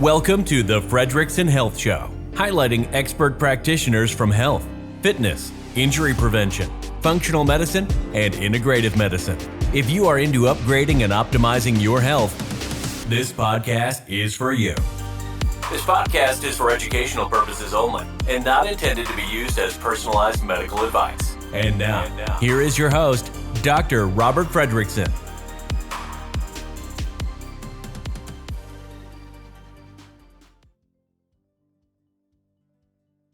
Welcome to the Fredrickson Health Show, highlighting expert practitioners from health, fitness, injury prevention, functional medicine, and integrative medicine. If you are into upgrading and optimizing your health, this podcast is for you. This podcast is for educational purposes only and not intended to be used as personalized medical advice. And now, here is your host, Dr. Robert Fredrickson.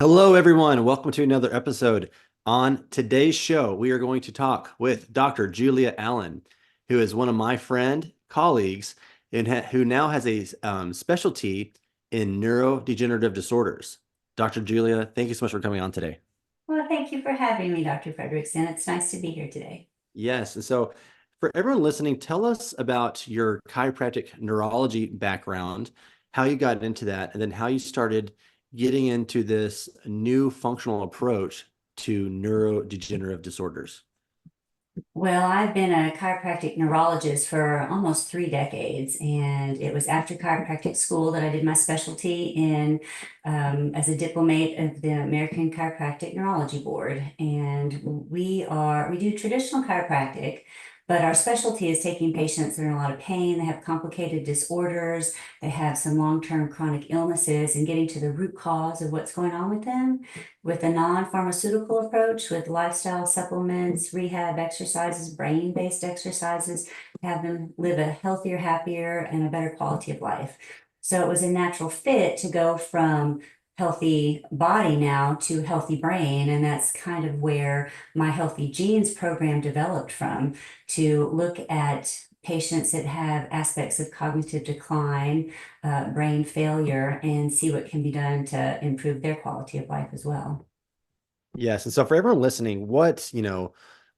Hello, everyone. Welcome to another episode. On today's show, we are going to talk with Dr. Julia Allen, who is one of my colleagues, and who now has a specialty in neurodegenerative disorders. Dr. Julia, thank you so much for coming on today. Well, thank you for having me, Dr. Fredrickson. It's nice to be here today. Yes. And so for everyone listening, tell us about your chiropractic neurology background, how you got into that, and then how you started getting into this new functional approach to neurodegenerative disorders. Well, I've been a chiropractic neurologist for almost 3 decades, and it was after chiropractic school that I did my specialty in as a diplomate of the American Chiropractic Neurology Board. And we do traditional chiropractic, but our specialty is taking patients that are in a lot of pain, they have complicated disorders, they have some long-term chronic illnesses, and getting to the root cause of what's going on with them with a non-pharmaceutical approach, with lifestyle supplements, rehab exercises, brain-based exercises, to have them live a healthier, happier, and a better quality of life. So it was a natural fit to go from healthy body now to healthy brain. And that's kind of where my Healthy Genes program developed from, to look at patients that have aspects of cognitive decline, brain failure, and see what can be done to improve their quality of life as well. Yes. And so for everyone listening, what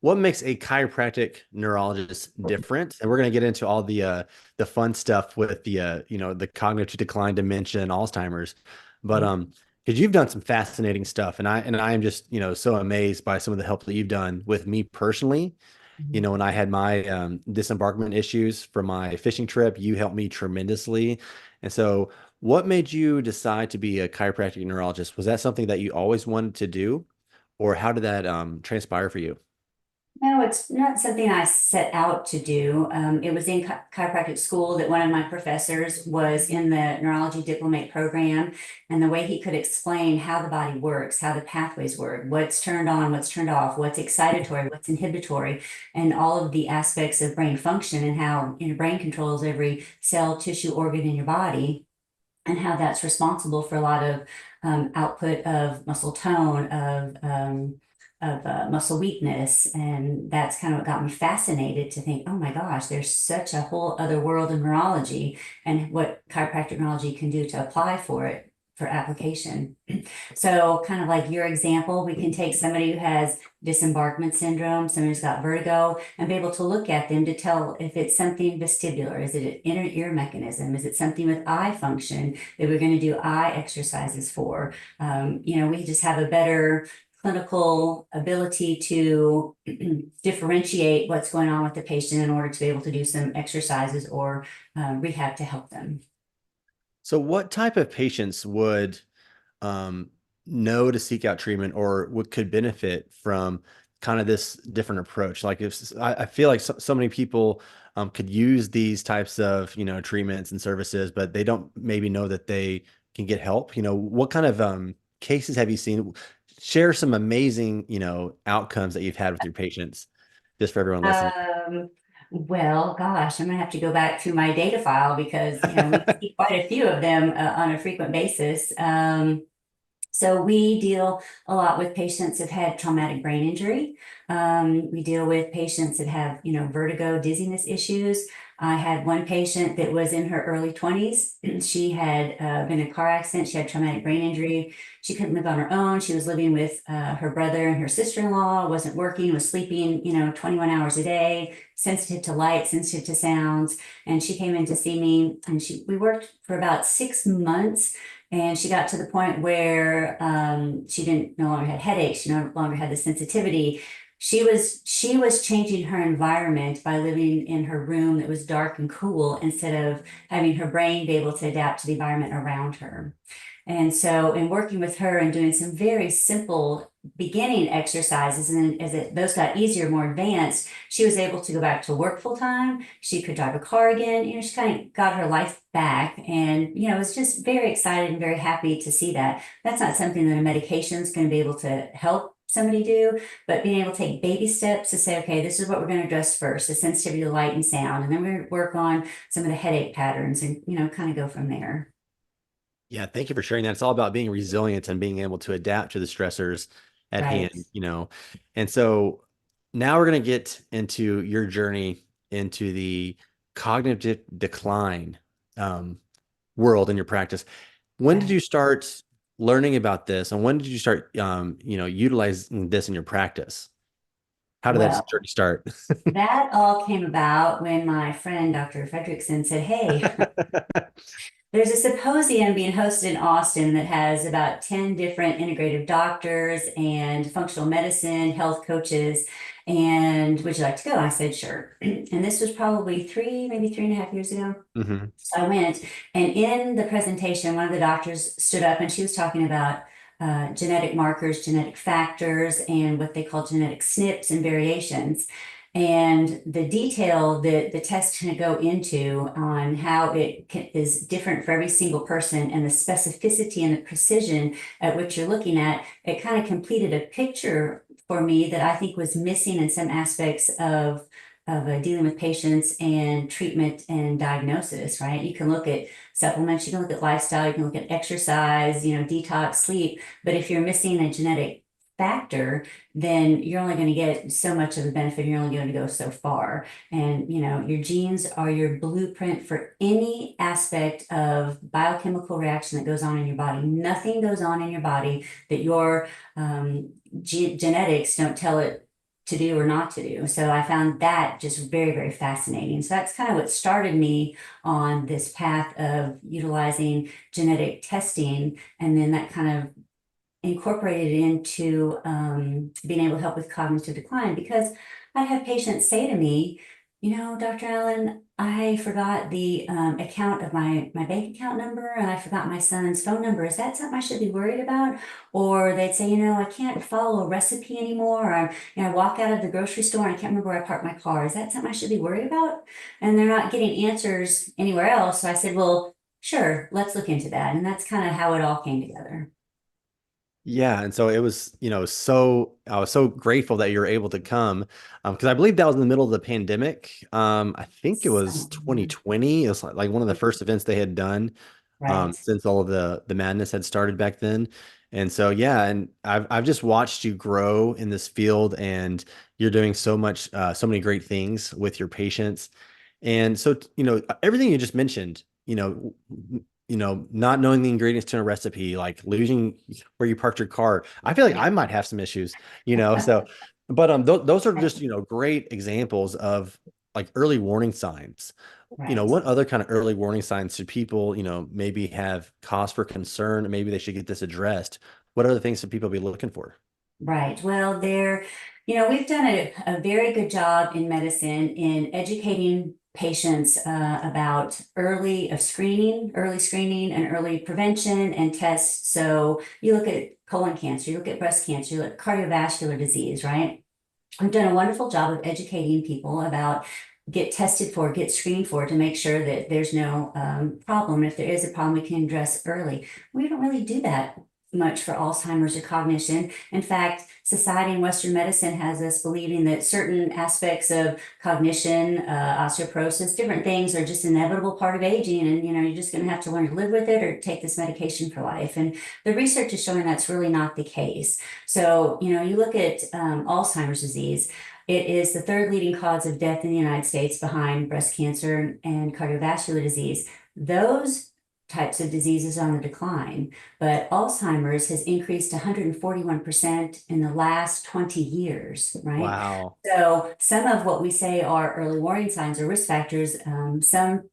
makes a chiropractic neurologist different? And we're going to get into all the fun stuff with the cognitive decline, dementia, and Alzheimer's. But because you've done some fascinating stuff, and I am just so amazed by some of the help that you've done with me personally. When I had my disembarkment issues for my fishing trip, you helped me tremendously. And so, what made you decide to be a chiropractic neurologist? Was that something that you always wanted to do, or how did that transpire for you? No, it's not something I set out to do. It was in chiropractic school that one of my professors was in the neurology diplomate program, and the way he could explain how the body works, how the pathways work, what's turned on, what's turned off, what's excitatory, what's inhibitory, and all of the aspects of brain function, and how your brain controls every cell, tissue, organ in your body, and how that's responsible for a lot of output of muscle tone, of muscle weakness. And that's kind of what got me fascinated to think, oh my gosh, there's such a whole other world of neurology, and what chiropractic neurology can do to apply for it, for application. So kind of like your example, we can take somebody who has disembarkment syndrome, somebody who's got vertigo, and be able to look at them to tell if it's something vestibular, is it an inner ear mechanism, is it something with eye function that we're going to do eye exercises for. We just have a better clinical ability to differentiate what's going on with the patient in order to be able to do some exercises or rehab to help them. So what type of patients would know to seek out treatment, or could benefit from kind of this different approach? Like, if I feel like so many people could use these types of treatments and services, but they don't maybe know that they can get help. What kind of cases have you seen? Share some amazing outcomes that you've had with your patients, just for everyone listening. Well, gosh, I'm gonna have to go back to my data file, because we see quite a few of them on a frequent basis. So we deal a lot with patients that had traumatic brain injury. We deal with patients that have, vertigo, dizziness issues. I had one patient that was in her early 20s. She had been in a car accident. She had traumatic brain injury. She couldn't live on her own. She was living with her brother and her sister-in-law, wasn't working, was sleeping, 21 hours a day, sensitive to light, sensitive to sounds. And she came in to see me, and we worked for about 6 months. And she got to the point where she no longer had headaches. She no longer had the sensitivity. She was changing her environment by living in her room that was dark and cool instead of having her brain be able to adapt to the environment around her. And so, in working with her and doing some very simple beginning exercises, and then those got easier, more advanced, she was able to go back to work full time. She could drive a car again. She kind of got her life back, and was just very excited and very happy to see that. That's not something that a medication is going to be able to help somebody do, but being able to take baby steps to say, okay, this is what we're going to address first, the sensitivity to light and sound, and then we're going to work on some of the headache patterns, and kind of go from there. Yeah, thank you for sharing that. It's all about being resilient and being able to adapt to the stressors at Right. hand. And so now we're going to get into your journey into the cognitive decline world in your practice. When did Right. you start learning about this, and when did you start, utilizing this in your practice? How did that Well, journey start? that all came about when my friend Dr. Fredrickson said, hey, there's a symposium being hosted in Austin that has about 10 different integrative doctors and functional medicine, health coaches. And would you like to go? I said, sure. And this was probably maybe 3.5 years ago. Hmm. So I went, and in the presentation, one of the doctors stood up and she was talking about genetic markers, genetic factors, and what they call genetic SNPs and variations. And the detail that the test can go into on how is different for every single person, and the specificity and the precision at which you're looking at, it kind of completed a picture for me that I think was missing in some aspects of dealing with patients and treatment and diagnosis, right? You can look at supplements, you can look at lifestyle, you can look at exercise, detox, sleep. But if you're missing a genetic factor, then you're only going to get so much of the benefit. You're only going to go so far. And, your genes are your blueprint for any aspect of biochemical reaction that goes on in your body. Nothing goes on in your body that your genetics don't tell it to do or not to do. So I found that just very, very fascinating. So that's kind of what started me on this path of utilizing genetic testing. And then that kind of incorporated into being able to help with cognitive decline, because I have patients say to me, Dr. Allen, I forgot the account of my bank account number, and I forgot my son's phone number. Is that something I should be worried about? Or they'd say, I can't follow a recipe anymore. Or I walk out of the grocery store and I can't remember where I parked my car. Is that something I should be worried about? And they're not getting answers anywhere else. So I said, well, sure, let's look into that. And that's kind of how it all came together. Yeah, and so it was, so I was so grateful that you were able to come, because I believe that was in the middle of the pandemic. I think it was So, 2020. It was like one of the first events they had done, right. since all of the madness had started back then. And so yeah, and I've just watched you grow in this field, and you're doing so much, so many great things with your patients. And so, everything you just mentioned, not knowing the ingredients to a recipe, like losing where you parked your car. I feel like I might have some issues. So, but those are just, great examples of like early warning signs. Right. What other kind of early warning signs should people, maybe have cause for concern, and maybe they should get this addressed? What other things should people be looking for? Right. Well, we've done a very good job in medicine in educating patients about early screening and early prevention and tests. So you look at colon cancer, you look at breast cancer, you look at cardiovascular disease, right? We've done a wonderful job of educating people about get tested for, get screened for, to make sure that there's no problem. If there is a problem, we can address early. We don't really do that much for Alzheimer's or cognition. In fact, society in Western medicine has us believing that certain aspects of cognition, osteoporosis, different things are just inevitable part of aging. And, you're just going to have to learn to live with it or take this medication for life. And the research is showing that's really not the case. So, you look at Alzheimer's disease. It is the third leading cause of death in the United States behind breast cancer and cardiovascular disease. Those types of diseases on the decline, but Alzheimer's has increased 141% in the last 20 years, right? Wow. So some of what we say are early warning signs or risk factors, some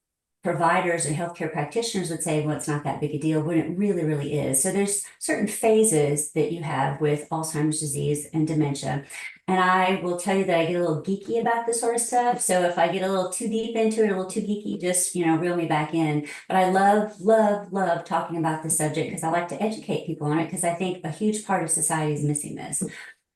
providers and healthcare practitioners would say, well, it's not that big a deal, when it really, really is. So there's certain phases that you have with Alzheimer's disease and dementia. And I will tell you that I get a little geeky about this sort of stuff. So if I get a little too deep into it, a little too geeky, just, reel me back in. But I love, love, love talking about the subject because I like to educate people on it, because I think a huge part of society is missing this.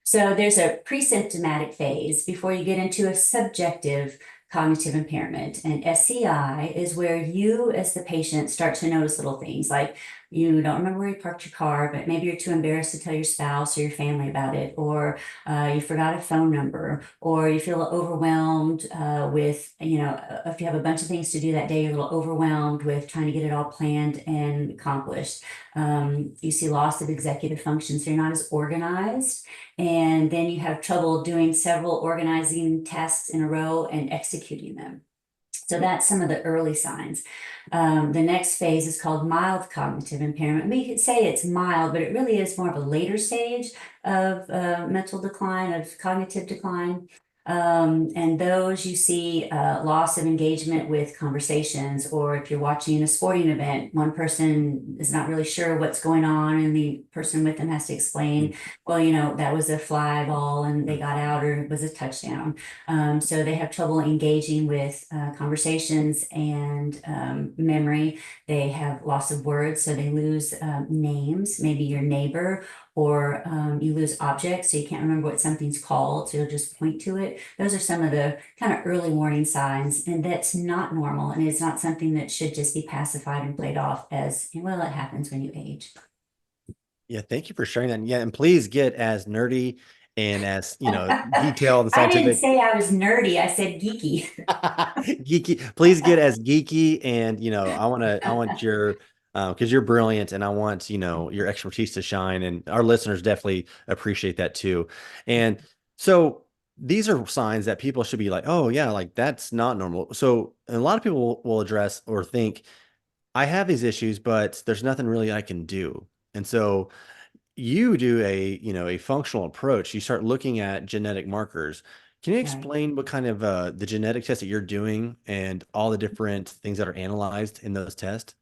So there's a pre-symptomatic phase before you get into a subjective cognitive impairment. And SCI is where you, as the patient, start to notice little things like you don't remember where you parked your car, but maybe you're too embarrassed to tell your spouse or your family about it, or you forgot a phone number, or you feel overwhelmed with, if you have a bunch of things to do that day, you're a little overwhelmed with trying to get it all planned and accomplished. You see loss of executive function, so you're not as organized. And then you have trouble doing several organizing tasks in a row and executing them. So that's some of the early signs. The next phase is called mild cognitive impairment. We could say it's mild, but it really is more of a later stage of mental decline, of cognitive decline. And those you see loss of engagement with conversations, or if you're watching a sporting event, one person is not really sure what's going on and the person with them has to explain, well, that was a fly ball and they got out, or it was a touchdown. So they have trouble engaging with conversations and memory. They have loss of words, so they lose names, maybe your neighbor, or you lose objects, so you can't remember what something's called, so you'll just point to it. Those are some of the kind of early warning signs, and that's not normal, and it's not something that should just be pacified and played off as, well, it happens when you age. Yeah, thank you for sharing that. Yeah, and please get as nerdy and as detailed and I didn't scientific. say I was nerdy, I said geeky. Geeky. Please get as geeky, and I want your because you're brilliant, and I want your expertise to shine, and our listeners definitely appreciate that too. And so these are signs that people should be like, oh yeah, like that's not normal. So a lot of people will address or think, I have these issues, but there's nothing really I can do. And so you do a functional approach. You start looking at genetic markers. Can you Right. explain what kind of the genetic tests that you're doing and all the different things that are analyzed in those tests?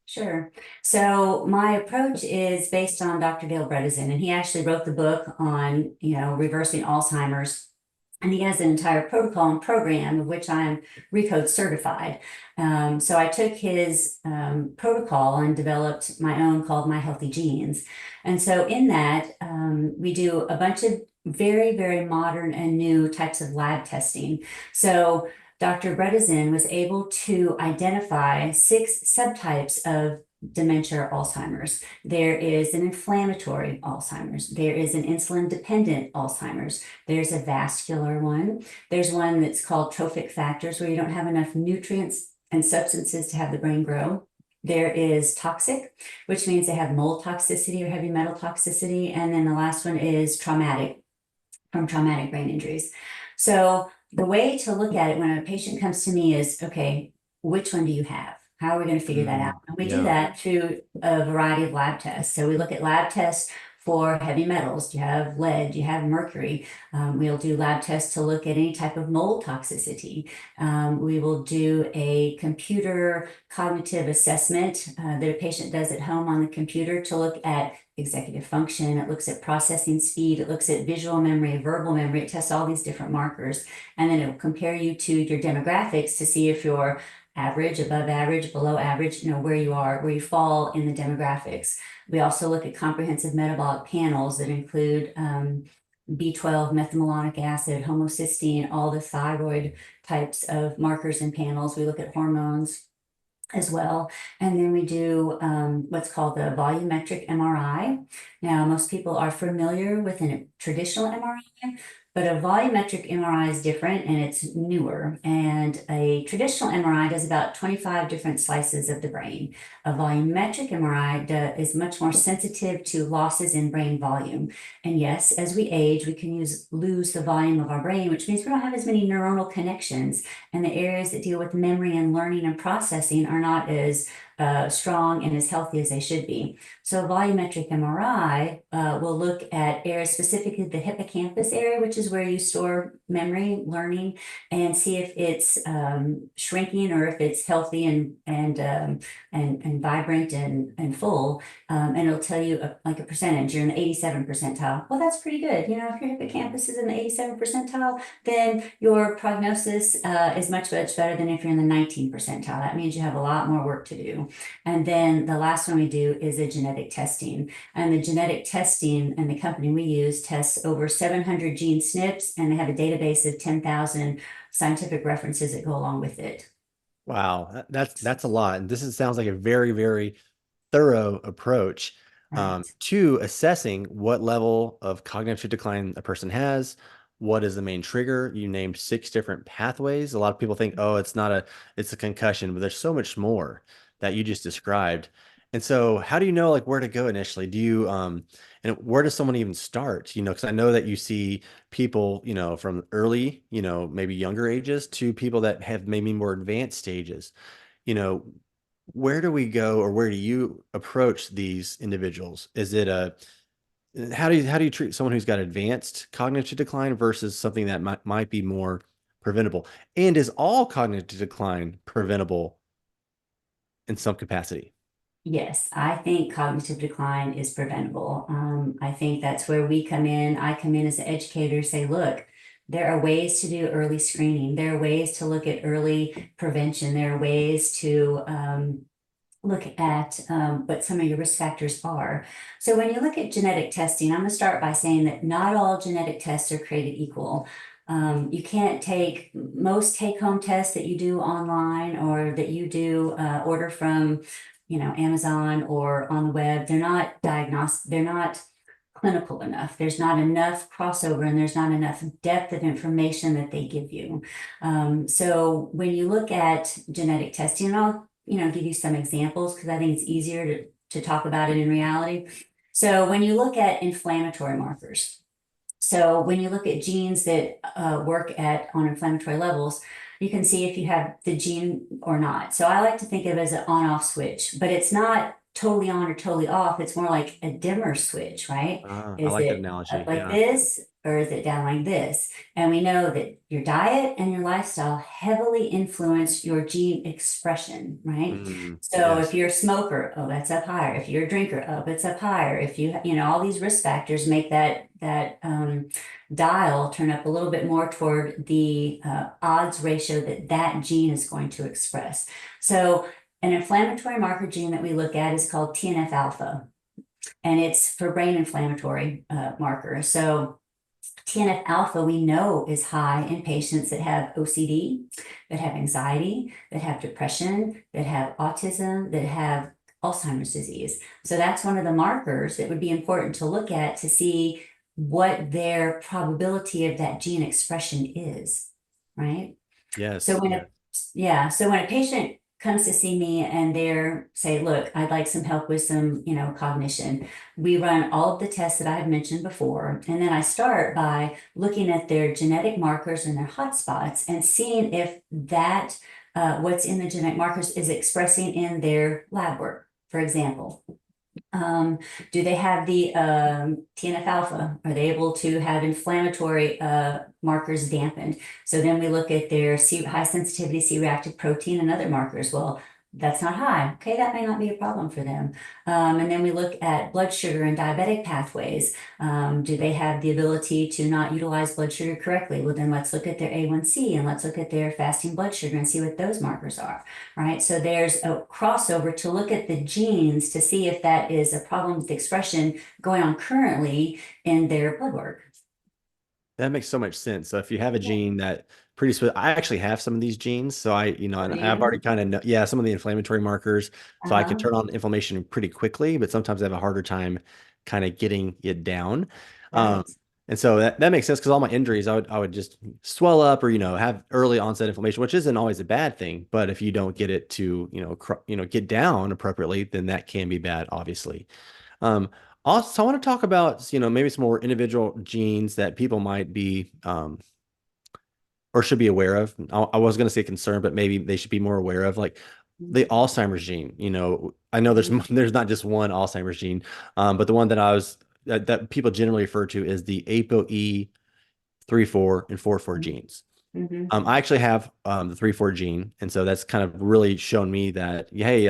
Sure. So my approach is based on Dr. Dale Bredesen, and he actually wrote the book on, reversing Alzheimer's. And he has an entire protocol and program of which I'm RECODE certified. So I took his protocol and developed my own called My Healthy Genes. And so in that, we do a bunch of very, very modern and new types of lab testing. So Dr. Bredesen was able to identify 6 subtypes of dementia or Alzheimer's. There is an inflammatory Alzheimer's. There is an insulin-dependent Alzheimer's. There's a vascular one. There's one that's called trophic factors, where you don't have enough nutrients and substances to have the brain grow. There is toxic, which means they have mold toxicity or heavy metal toxicity. And then the last one is traumatic, from traumatic brain injuries. So the way to look at it when a patient comes to me is, okay, which one do you have? How are we going to figure that out? And we do that through a variety of lab tests. So we look at lab tests for heavy metals. Do you have lead? Do you have mercury? We'll do lab tests to look at any type of mold toxicity. We will do a computer cognitive assessment that a patient does at home on the computer to look at executive function. It looks at processing speed. It looks at visual memory, verbal memory. It tests all these different markers. And then it will compare you to your demographics to see if you're average, above average, below average, where you are, where you fall in the demographics. We also look at comprehensive metabolic panels that include B12, methylmalonic acid, homocysteine, all the thyroid types of markers and panels. We look at hormones as well. And then we do what's called the volumetric MRI. Now, most people are familiar with a traditional MRI, but a volumetric MRI is different and it's newer. And a traditional MRI does about 25 different slices of the brain. A volumetric MRI is much more sensitive to losses in brain volume. And yes, as we age, we can lose the volume of our brain, which means we don't have as many neuronal connections. And the areas that deal with memory and learning and processing are not as strong and as healthy as they should be. So volumetric MRI will look at areas, specifically the hippocampus area, which is where you store memory, learning, and see if it's shrinking or if it's healthy and vibrant and full. And it'll tell you like a percentage. You're in the 87 percentile. Well, that's pretty good. You know, if your hippocampus is in the 87 percentile, then your prognosis is much better than if you're in the 19 percentile. That means you have a lot more work to do. And then the last one we do is a genetic testing. And the genetic testing and the company we use tests over 700 gene SNPs, and they have a database of 10,000 scientific references that go along with it. Wow, that's a lot. And sounds like a very, very thorough approach Right. to assessing what level of cognitive decline a person has. What is the main trigger? You named 6 different pathways. A lot of people think, oh, it's a concussion, but there's so much more that you just described. And so how do you know like where to go initially? Do you and where does someone even start? You know, because I know that you see people, you know, from early, you know, maybe younger ages to people that have maybe more advanced stages. You know, where do we go, or where do you approach these individuals? Is it how do you treat someone who's got advanced cognitive decline versus something that might be more preventable? And is all cognitive decline preventable in some capacity? Yes, I think cognitive decline is preventable. I think that's where we come in. I come in as an educator, say, look, there are ways to do early screening. There are ways to look at early prevention. There are ways to look at what some of your risk factors are. So when you look at genetic testing, I'm going to start by saying that not all genetic tests are created equal. You can't take most take-home tests that you do online or that you do order from, you know, Amazon or on the web. They're not diagnostic. They're not clinical enough. There's not enough crossover and there's not enough depth of information that they give you. So when you look at genetic testing, and I'll, you know, give you some examples because I think it's easier to talk about it in reality. So when you look at inflammatory markers, so when you look at genes that work on inflammatory levels, you can see if you have the gene or not. So I like to think of it as an on-off switch, but it's not totally on or totally off. It's more like a dimmer switch, right? I Is like that it analogy. up like Yeah. this or is it down like this? And we know that your diet and your lifestyle heavily influence your gene expression, right? So Yes. if you're a smoker, oh, that's up higher. If you're a drinker, oh, it's up higher. If you know, all these risk factors make that dial turn up a little bit more toward the odds ratio that gene is going to express. So an inflammatory marker gene that we look at is called TNF alpha, and it's for brain inflammatory marker. So TNF alpha we know is high in patients that have OCD, that have anxiety, that have depression, that have autism, that have Alzheimer's disease. So that's one of the markers that would be important to look at to see what their probability of that gene expression is, right? Yes. So when Yeah. so when a patient comes to see me and they're say, look, I'd like some help with some, you know, cognition. We run all of the tests that I've mentioned before. And then I start by looking at their genetic markers and their hotspots and seeing if that what's in the genetic markers is expressing in their lab work. For example, do they have the TNF alpha? Are they able to have inflammatory markers dampened? So then we look at their high sensitivity C-reactive protein and other markers. Well, that's not high. Okay, that may not be a problem for them. And then we look at blood sugar and diabetic pathways. Do they have the ability to not utilize blood sugar correctly? Well, then let's look at their A1C and let's look at their fasting blood sugar and see what those markers are, right? So there's a crossover to look at the genes to see if that is a problem with expression going on currently in their blood work. That makes so much sense. So if you have a gene that I actually have some of these genes. So and I've already kind of know, some of the inflammatory markers. So I can turn on inflammation pretty quickly, but sometimes I have a harder time kind of getting it down. Right. And so that makes sense because all my injuries, I would just swell up or, have early onset inflammation, which isn't always a bad thing. But if you don't get it to, get down appropriately, then that can be bad, obviously. Also, I want to talk about, maybe some more individual genes that people might be or should be aware of. I was going to say concerned, but maybe they should be more aware of. Like, the Alzheimer's gene. I know there's Mhm. there's not just one Alzheimer's gene, but the one that people generally refer to is the ApoE 3, 4, and 4, 4 genes. Mhm. I actually have the 3, 4 gene, and so that's kind of really shown me that hey,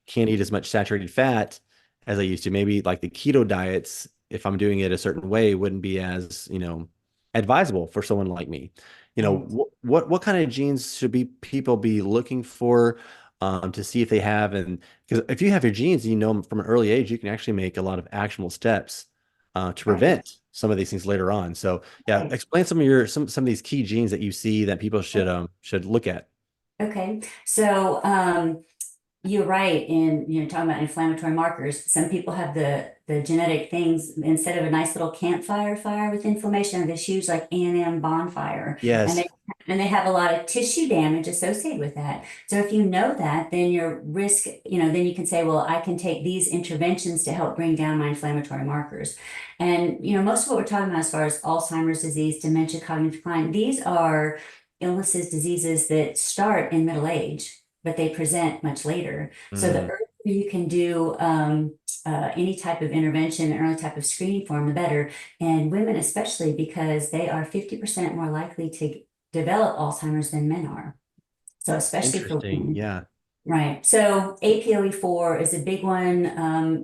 can't eat as much saturated fat as I used to. Maybe like the keto diets, if I'm doing it a certain way, wouldn't be as advisable for someone like me. Right. What kind of genes should be people be looking for to see if they have, and because if you have your genes, you know 'em from an early age, you can actually make a lot of actionable steps to Right. prevent some of these things later on. So yeah, Right. explain some of these key genes that you see that people should look at. Okay. So, you're right in, talking about inflammatory markers. Some people have the genetic things instead of a nice little campfire fire with inflammation, this huge like A&M bonfire, and Yes, they have a lot of tissue damage associated with that. So if you know that, then your risk, then you can say, well, I can take these interventions to help bring down my inflammatory markers. And most of what we're talking about as far as Alzheimer's disease, dementia, cognitive decline, these are illnesses, diseases that start in middle age, but they present much later. So the mm, earlier you can do any type of intervention, early type of screening for them, the better. And women especially, because they are 50% more likely to develop Alzheimer's than men are. So especially for interesting. women. Yeah, Right. So APOE4 is a big one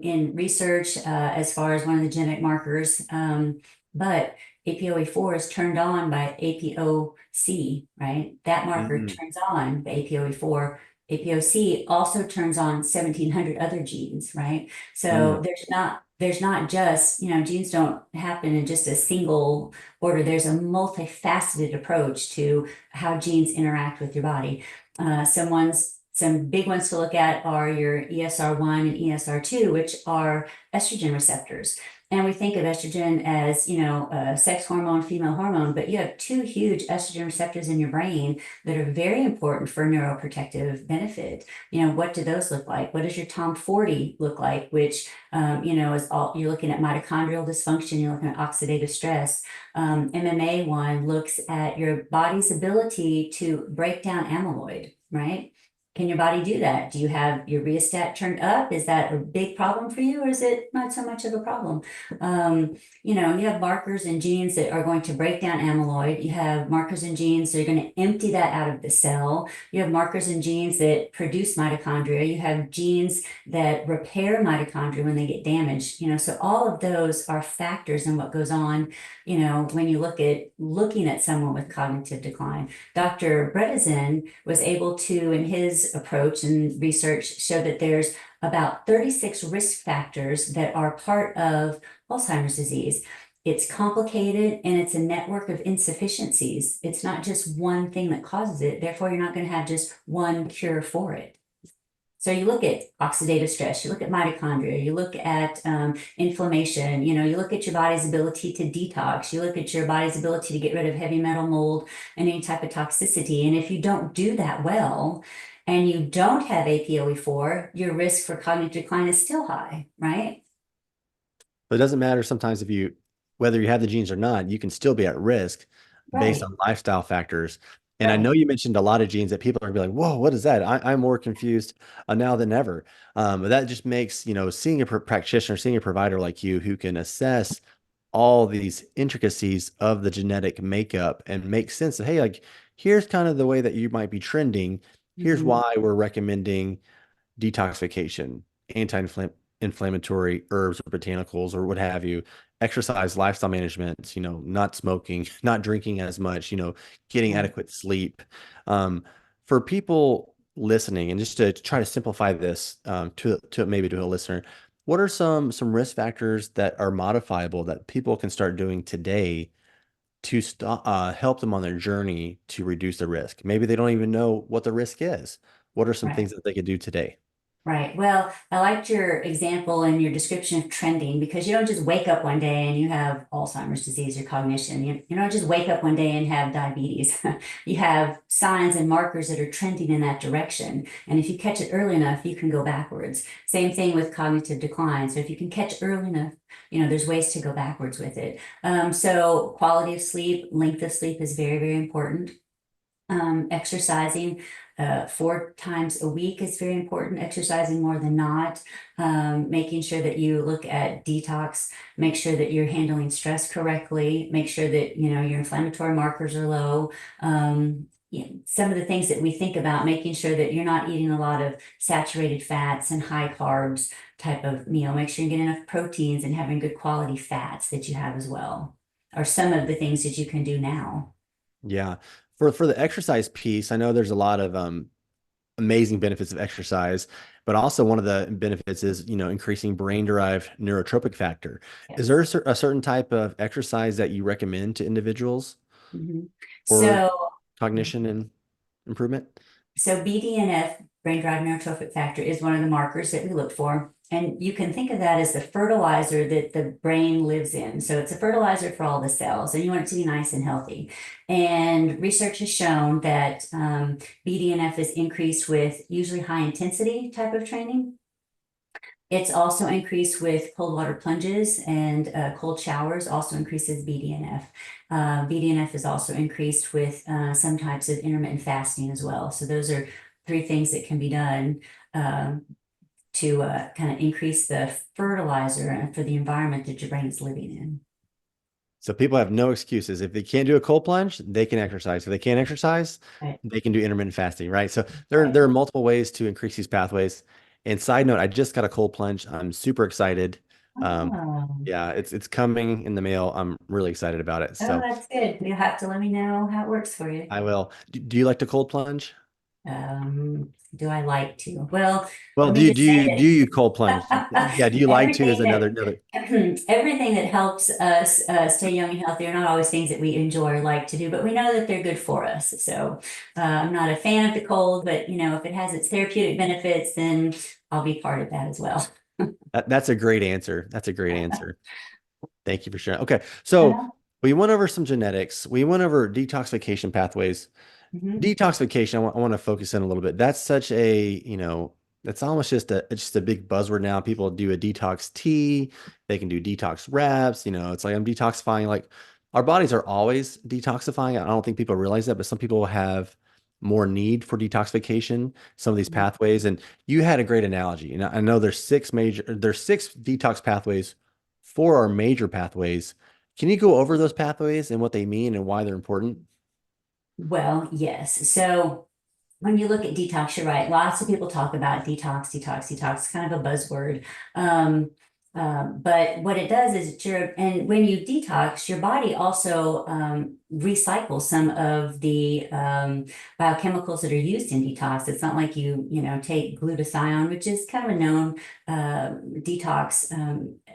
in research as far as one of the genetic markers. But APOE4 is turned on by APOC, right? That marker mm, turns on the APOE4. APOC also turns on 1,700 other genes, right? So mm, there's not just, genes don't happen in just a single order. There's a multifaceted approach to how genes interact with your body. Some big ones to look at are your ESR1 and ESR2, which are estrogen receptors. And we think of estrogen as, a sex hormone, female hormone, but you have two huge estrogen receptors in your brain that are very important for neuroprotective benefit. What do those look like? What does your TOM40 look like? Which, is all you're looking at mitochondrial dysfunction, you're looking at oxidative stress. MMA1 looks at your body's ability to break down amyloid, right? Can your body do that? Do you have your rheostat turned up? Is that a big problem for you, or is it not so much of a problem? You have markers and genes that are going to break down amyloid. You have markers and genes that are going to empty that out of the cell. You have markers and genes that produce mitochondria. You have genes that repair mitochondria when they get damaged. So all of those are factors in what goes on, when you looking at someone with cognitive decline. Dr. Bredesen was able to, in his approach and research, show that there's about 36 risk factors that are part of Alzheimer's disease. It's complicated and it's a network of insufficiencies. It's not just one thing that causes it. Therefore, you're not going to have just one cure for it. So you look at oxidative stress, you look at mitochondria, you look at inflammation, you look at your body's ability to detox, you look at your body's ability to get rid of heavy metal, mold, and any type of toxicity. And if you don't do that well, and you don't have APOE4, your risk for cognitive decline is still high, right? but it doesn't matter sometimes whether you have the genes or not, you can still be at risk based Right, on lifestyle factors. And I know right, you mentioned a lot of genes that people are gonna be like, whoa, what is that? I'm more confused now than ever. But that just makes, seeing a practitioner, seeing a provider like you who can assess all these intricacies of the genetic makeup and make sense of, hey, like, here's kind of the way that you might be trending. Here's mhm, why we're recommending detoxification, anti-inflammatory herbs or botanicals or what have you, exercise, lifestyle management, not smoking, not drinking as much, getting right. adequate sleep. Um, for people listening, and just to try to simplify this to maybe to a listener, what are some risk factors that are modifiable that people can start doing today to help them on their journey to reduce the risk? Maybe they don't even know what the risk is. What are some Right. things that they could do today? Right. Well, I liked your example and your description of trending because you don't just wake up one day and you have Alzheimer's disease or cognition. You don't just wake up one day and have diabetes. You have signs and markers that are trending in that direction. And if you catch it early enough, you can go backwards. Same thing with cognitive decline. So if you can catch early enough, there's ways to go backwards with it. So quality of sleep, length of sleep is very, very important. Exercising 4 times a week is very important, exercising more than not, making sure that you look at detox, make sure that you're handling stress correctly, make sure that, your inflammatory markers are low. Some of the things that we think about, making sure that you're not eating a lot of saturated fats and high carbs type of meal. Make sure you get enough proteins and having good quality fats that you have as well, are some of the things that you can do now. Yeah. For the exercise piece, I know there's a lot of amazing benefits of exercise, but also one of the benefits is, increasing brain-derived neurotropic factor. Is there a certain type of exercise that you recommend to individuals Mhm. for So cognition and improvement? So BDNF, brain-derived neurotrophic factor, is one of the markers that we look for. And you can think of that as the fertilizer that the brain lives in. So it's a fertilizer for all the cells, and you want it to be nice and healthy. And research has shown that BDNF is increased with usually high intensity type of training. It's also increased with cold water plunges, and cold showers also increases BDNF. BDNF is also increased with some types of intermittent fasting as well. So those are 3 things that can be done to kind of increase the fertilizer for the environment that your brain is living in. So people have no excuses. If they can't do a cold plunge, they can exercise. If they can't exercise, Right. they can do intermittent fasting, right? So there are multiple ways to increase these pathways. And side note, I just got a cold plunge. I'm super excited. Oh, Yeah, it's coming in the mail. I'm really excited about it. So that's good. You'll have to let me know how it works for you. I will. Do you like to cold plunge? Do I like to? Well, Well, let do me you just do you do say you cold plunge? that Yeah, do you like to is everything another that another everything that helps us stay young and healthy are not always things that we enjoy or like to do, but we know that they're good for us. So I'm not a fan of the cold, but if it has its therapeutic benefits, then I'll be part of that as well. that's a great answer. That's a great answer. Thank you for sharing. Okay, so we went over some genetics. We went over detoxification pathways. Mhm. Detoxification, I want to focus in a little bit. That's such a, that's almost just a big buzzword now. People do a detox tea, they can do detox wraps, it's like I'm detoxifying. Like our bodies are always detoxifying. I don't think people realize that, but some people have more need for detoxification, some of these pathways. And you had a great analogy. And I know there's 6 detox pathways for our major pathways. Can you go over those pathways and what they mean and why they're important? Well, yes. So when you look at detox, you're right. Lots of people talk about detox, detox, detox, kind of a buzzword. But what it does is and when you detox, your body also recycles some of the biochemicals that are used in detox. It's not like you take glutathione, which is kind of a known detox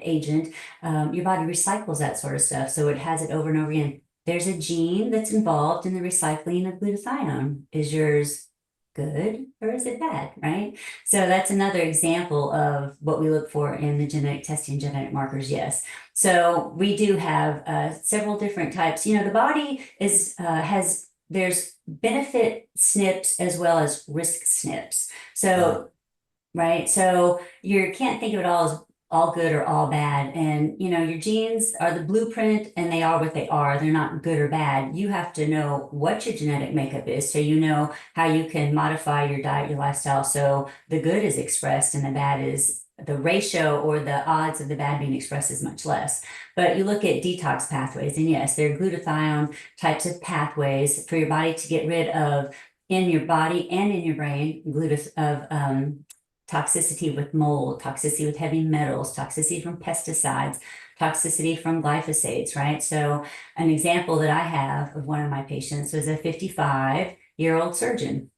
agent. Your body recycles that sort of stuff, so it has it over and over again. There's a gene that's involved in the recycling of glutathione. Is yours good or is it bad, right? So that's another example of what we look for in the genetic testing, genetic markers. Yes. So we do have several different types. The body there's benefit SNPs as well as risk SNPs. So, right. So you can't think of it all as all good or all bad. And, your genes are the blueprint and they are what they are. They're not good or bad. You have to know what your genetic makeup is, so you know how you can modify your diet, your lifestyle. So the good is expressed and the bad is the ratio, or the odds of the bad being expressed is much less. But you look at detox pathways, and yes, there are glutathione types of pathways for your body to get rid of, in your body and in your brain, toxicity with mold, toxicity with heavy metals, toxicity from pesticides, toxicity from glyphosates, right? So an example that I have of one of my patients was a 55-year-old surgeon.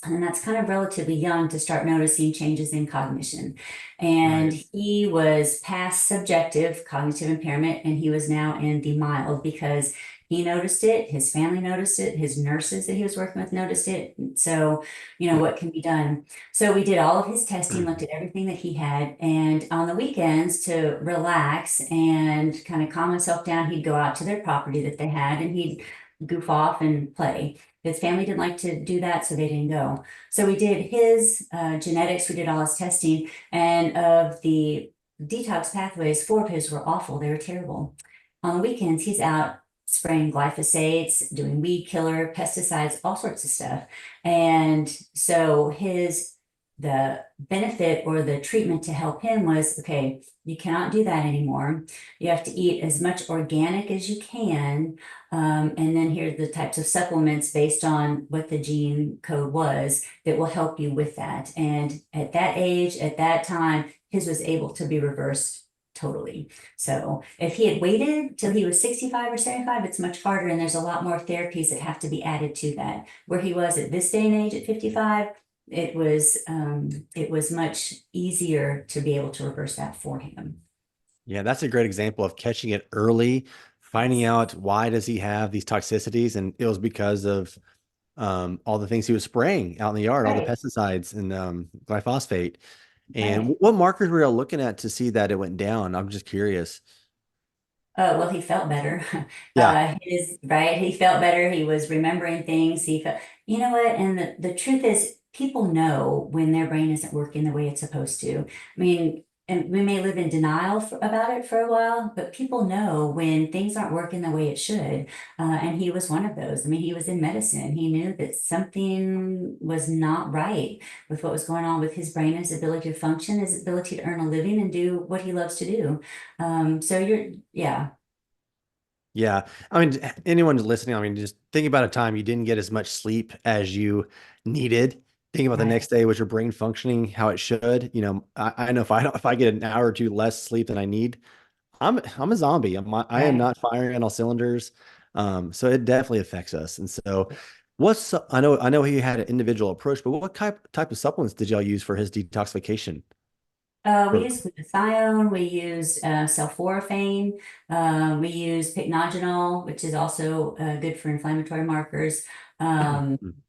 And that's kind of relatively young to start noticing changes in cognition. And he was past subjective cognitive impairment, and he was now in the mild because he noticed it, his family noticed it, his nurses that he was working with noticed it. So, what can be done? So we did all of his testing, looked at everything that he had, and on the weekends, to relax and kind of calm himself down, he'd go out to their property that they had and he'd goof off and play. His family didn't like to do that, so they didn't go. So we did his genetics, we did all his testing, and of the detox pathways, 4 of his were awful. They were terrible. On the weekends, he's out spraying glyphosates, doing weed killer, pesticides, all sorts of stuff. And so the benefit or the treatment to help him was, okay, you cannot do that anymore. You have to eat as much organic as you can. And then here's the types of supplements based on what the gene code was that will help you with that. And at that age, at that time, his was able to be reversed totally. So if he had waited till he was 65 or 75, it's much harder. And there's a lot more therapies that have to be added to that. Where he was at this day and age at 55, it was much easier to be able to reverse that for him. Yeah, that's a great example of catching it early, finding out why does he have these toxicities, and it was because of all the things he was spraying out in the yard, all the Right. pesticides and glyphosate. And Right. what markers were you looking at to see that it went down? I'm just curious. Well, he felt better. Yeah, Right. He felt better. He was remembering things. He felt, you know what? And the truth is, people know when their brain isn't working the way it's supposed to. I mean, and we may live in denial about it for a while, but people know when things aren't working the way it should. And he was one of those. I mean, he was in medicine. He knew that something was not right with what was going on with his brain, his ability to function, his ability to earn a living and do what he loves to do. Yeah. yeah. I mean, anyone listening, I mean, just think about a time you didn't get as much sleep as you needed. Think about the Right. next day, was your brain functioning how it should? I know if I get an hour or two less sleep than I need, I'm a zombie. I am Right. not firing on all cylinders. So it definitely affects us. And so I know he had an individual approach, but what type of supplements did y'all use for his detoxification? We Or- use glutathione, we use sulforaphane, we use pycnogenol, which is also good for inflammatory markers. Um,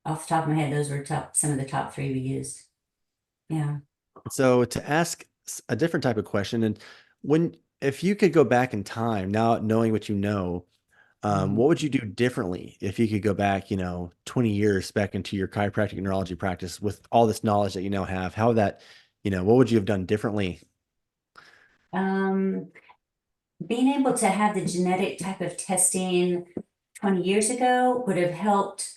Off the top of my head, those were some of the top three we used. Yeah. So to ask a different type of question, and if you could go back in time now, knowing what you know, Mhm. what would you do differently if you could go back, 20 years back into your chiropractic neurology practice with all this knowledge that you now have? How that, what would you have done differently? Um, Being able to have the genetic type of testing 20 years ago would have helped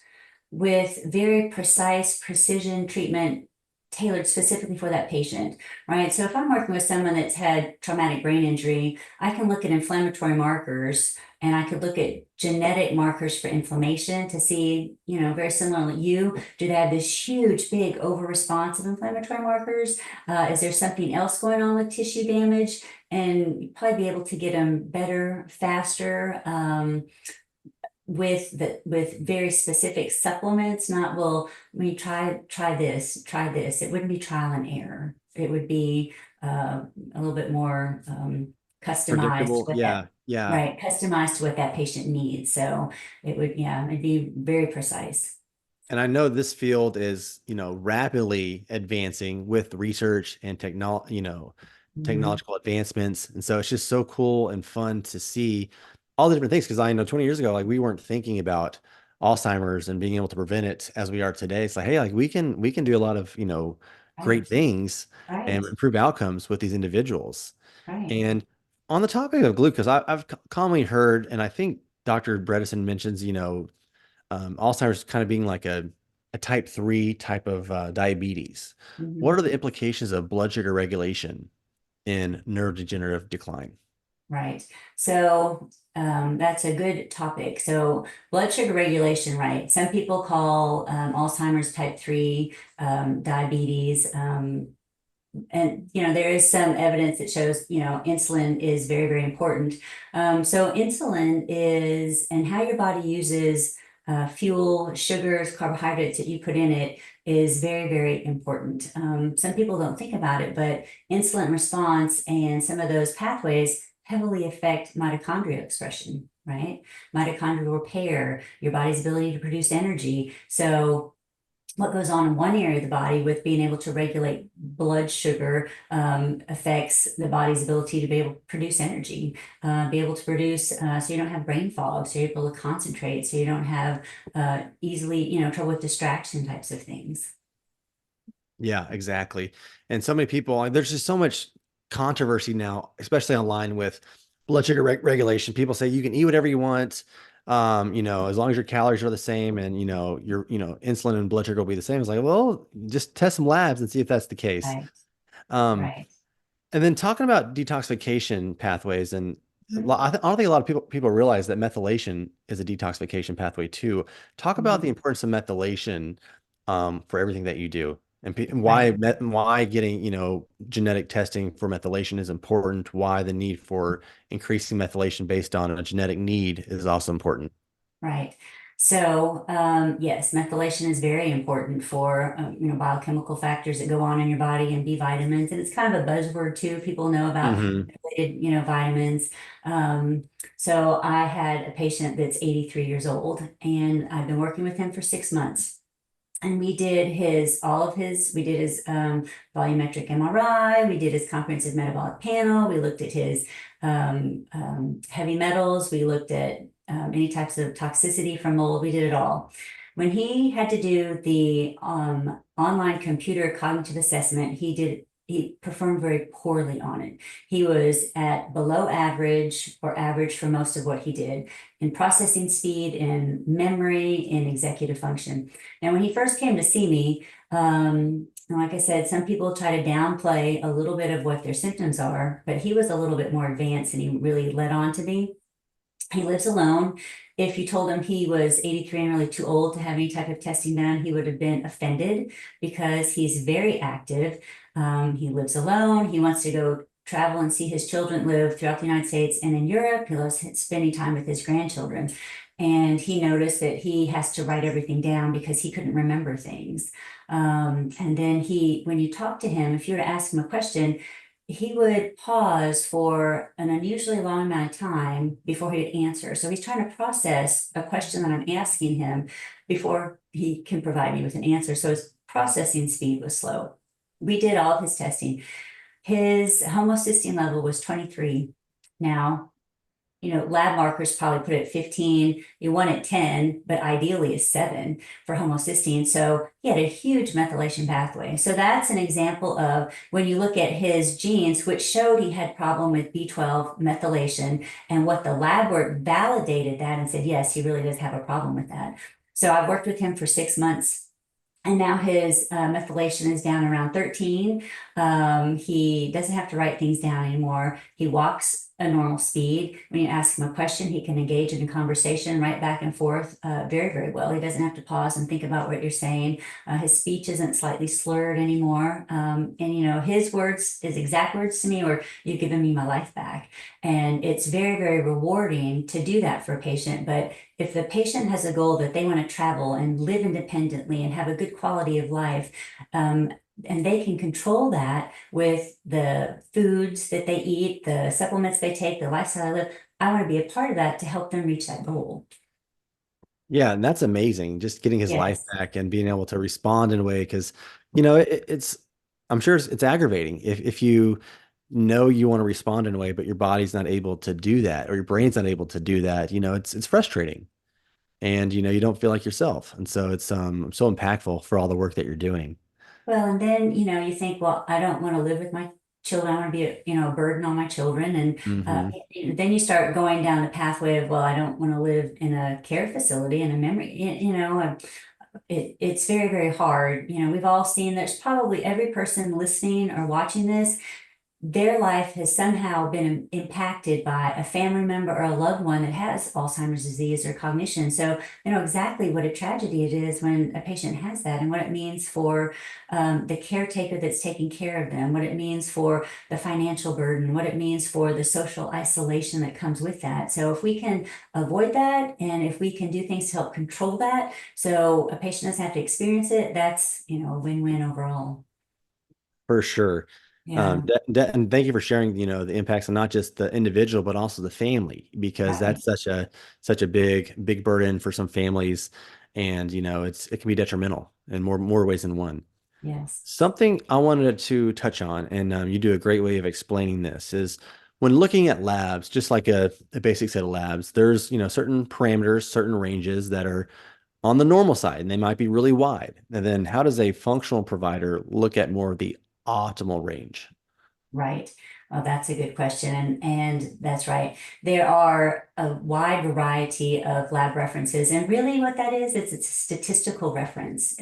with very precise precision treatment tailored specifically for that patient, right? So if I'm working with someone that's had traumatic brain injury, I can look at inflammatory markers and I could look at genetic markers for inflammation to see, very similarly, do they have this huge, big over response of inflammatory markers? Is there something else going on with tissue damage? And you'd probably be able to get them better, faster, with very specific supplements, not, well, when you try this. It wouldn't be trial and error. It would be a little bit more customized to Predictable. what that, Yeah. Yeah. right, customized to what that patient needs. So it'd be very precise. And I know this field is, rapidly advancing with research and Mhm. technological advancements. And so it's just so cool and fun to see all the different things. Cause I know 20 years ago, like we weren't thinking about Alzheimer's and being able to prevent it as we are today. It's like, hey, like we can do a lot of, great Right, things and right, improve outcomes with these individuals. right. And on the topic of glucose, I've commonly heard, and I think Dr. Bredesen mentions, Alzheimer's kind of being like a type 3 type of diabetes. What Mhm. are the implications of blood sugar regulation in neurodegenerative decline? Right. So that's a good topic. So blood sugar regulation, right? Some people call Alzheimer's type 3 diabetes. And there is some evidence that shows insulin is very, very important. So insulin is, and how your body uses fuel, sugars, carbohydrates that you put in it is very, very important. Some people don't think about it, but insulin response and some of those pathways heavily affect mitochondria expression, right? Mitochondrial repair, your body's ability to produce energy. So what goes on in one area of the body with being able to regulate blood sugar affects the body's ability to be able to produce energy, be able to produce, so you don't have brain fog, so you're able to concentrate, so you don't have easily, trouble with distraction types of things. Yeah, exactly. And so many people, like, there's just so much controversy now, especially online with blood sugar regulation. People say you can eat whatever you want, as long as your calories are the same and your insulin and blood sugar will be the same. It's like, well, just test some labs and see if that's the case. Right, Um, right. and then talking about detoxification pathways, and Mhm. I don't think a lot of people realize that methylation is a detoxification pathway too. Talk about the Mhm. importance of methylation for everything that you do, and Right. why getting genetic testing for methylation is important. Why the need for increasing methylation based on a genetic need is also important. Right. So, yes, methylation is very important for, biochemical factors that go on in your body and B vitamins. And it's kind of a buzzword too. People know about Hmm. methylated, vitamins. Um, so I had a patient that's 83 years old and I've been working with him for 6 months. And we did his volumetric MRI, we did his comprehensive metabolic panel, we looked at his heavy metals, we looked at any types of toxicity from mold, we did it all. When he had to do the online computer cognitive assessment, he performed very poorly on it. He was at below average or average for most of what he did in processing speed, in memory, in executive function. Now, when he first came to see me, like I said, some people try to downplay a little bit of what their symptoms are, but he was a little bit more advanced and he really led on to me. He lives alone. If you told him he was 83 and really too old to have any type of testing done, he would have been offended because he's very active. He lives alone. He wants to go travel and see his children live throughout the United States and in Europe. He loves spending time with his grandchildren. And he noticed that he has to write everything down because he couldn't remember things. And then when you talk to him, if you were to ask him a question, he would pause for an unusually long amount of time before he'd answer. So he's trying to process a question that I'm asking him before he can provide me with an answer. So his processing speed was slow. We did all of his testing. His homocysteine level was 23. Now, lab markers probably put it at 15. You want at 10, but ideally is 7 for homocysteine. So he had a huge methylation pathway. So that's an example of when you look at his genes, which showed he had problem with B12 methylation, and what the lab work validated that and said, yes, he really does have a problem with that. So I've worked with him for 6 months. And now his methylation is down around 13. He doesn't have to write things down anymore. He walks a normal speed. When you ask him a question, he can engage in a conversation right back and forth very, very well. He doesn't have to pause and think about what you're saying. His speech isn't slightly slurred anymore. And his words, his exact words to me, or you've given me my life back. And it's very, very rewarding to do that for a patient. But if the patient has a goal that they want to travel and live independently and have a good quality of life, and they can control that with the foods that they eat, the supplements they take, the lifestyle they live, I want to be a part of that to help them reach that goal. Yeah, and that's amazing. Just getting his life Yes. back and being able to respond in a way, because it's I'm sure it's aggravating if you know you want to respond in a way, but your body's not able to do that, or your brain's not able to do that. It's frustrating, and you don't feel like yourself, and so it's so impactful for all the work that you're doing. Well, and then, you think, well, I don't want to live with my children. I want to be a burden on my children. And Hmm. then you start going down the pathway of, well, I don't want to live in a care facility in a memory, it's very, very hard. We've all seen, there's probably every person listening or watching this, their life has somehow been impacted by a family member or a loved one that has Alzheimer's disease or cognition. So they know exactly what a tragedy it is when a patient has that, and what it means for the caretaker that's taking care of them, what it means for the financial burden, what it means for the social isolation that comes with that. So if we can avoid that, and if we can do things to help control that, so a patient doesn't have to experience it, that's, a win-win overall. For sure. Yeah, And thank you for sharing, the impacts on not just the individual, but also the family, because right. that's such a big burden for some families. And, it can be detrimental in more ways than one. Yes. Something I wanted to touch on, and you do a great way of explaining this, is when looking at labs, just like a basic set of labs, there's, certain parameters, certain ranges that are on the normal side, and they might be really wide. And then how does a functional provider look at more of the optimal range? Right. Oh, that's a good question. And that's right. There are a wide variety of lab references. And really what that is, it's a statistical reference.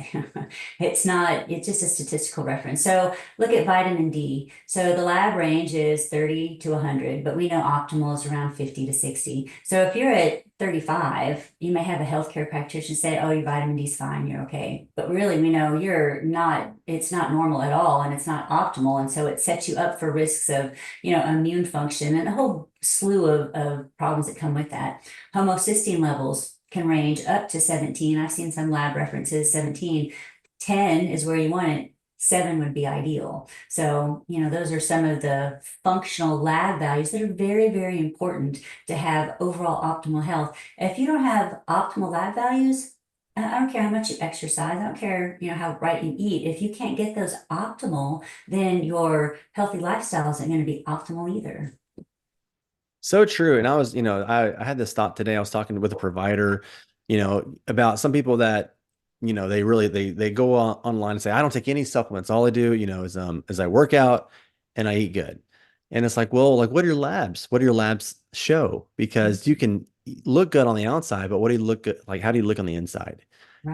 It's just a statistical reference. So look at vitamin D. So the lab range is 30 to 100, but we know optimal is around 50 to 60. So if you're at 35, you may have a healthcare practitioner say, oh, your vitamin D is fine, you're okay. But really, we know you're not, it's not normal at all, and it's not optimal. And so it sets you up for risks of, immune function and a whole slew of problems that come with that. Homocysteine levels can range up to 17. I've seen some lab references, 17. 10 is where you want it. 7 would be ideal. So, those are some of the functional lab values that are very, very important to have overall optimal health. If you don't have optimal lab values, I don't care how much you exercise, I don't care, how right you eat. If you can't get those optimal, then your healthy lifestyle isn't going to be optimal either. So true. And I was, I had this thought today. I was talking with a provider, about some people that, they really they go online and say, I don't take any supplements. All I do, is I work out and I eat good. And it's like, well, like what are your labs? What do your labs show? Because you can look good on the outside, but what do you look good, like how do you look on the inside?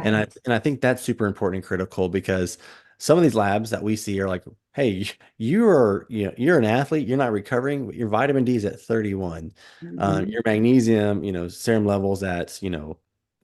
And I Right. and I think that's super important and critical because some of these labs that we see are like, hey, you're an athlete, you're not recovering, your vitamin D is at 31. Mhm. Your magnesium, serum levels at,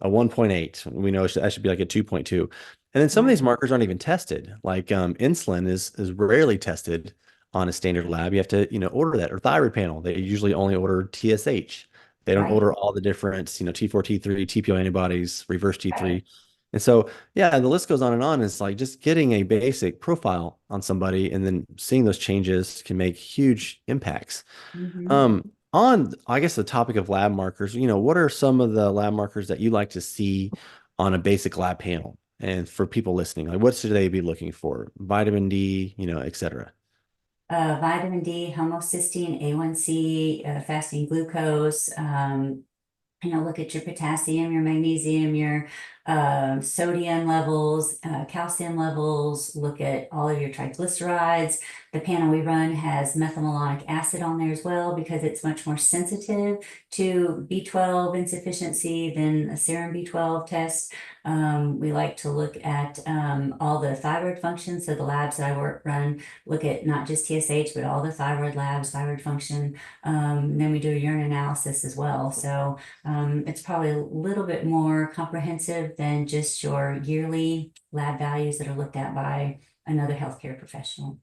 a 1.8. We know that should be like a 2.2. And then some of these Right. markers aren't even tested. Like insulin is rarely tested on a standard lab. You have to, order that, or thyroid panel. They usually only order TSH. They don't Right. order all the different, T4, T3, TPO antibodies, reverse Right. T3. And so, yeah, the list goes on and on. It's like just getting a basic profile on somebody and then seeing those changes can make huge impacts. Mhm. On, I guess, the topic of lab markers, what are some of the lab markers that you like to see on a basic lab panel? And for people listening, like what should they be looking for? Vitamin D, et cetera. Vitamin D, homocysteine, A1C, fasting glucose, look at your potassium, your magnesium, your sodium levels, calcium levels, look at all of your triglycerides. The panel we run has methylmalonic acid on there as well because it's much more sensitive to B12 insufficiency than a serum B12 test. We like to look at all the thyroid functions. So the labs that run look at not just TSH, but all the thyroid labs, thyroid function. Then we do a urine analysis as well. So it's probably a little bit more comprehensive than just your yearly lab values that are looked at by another healthcare professional.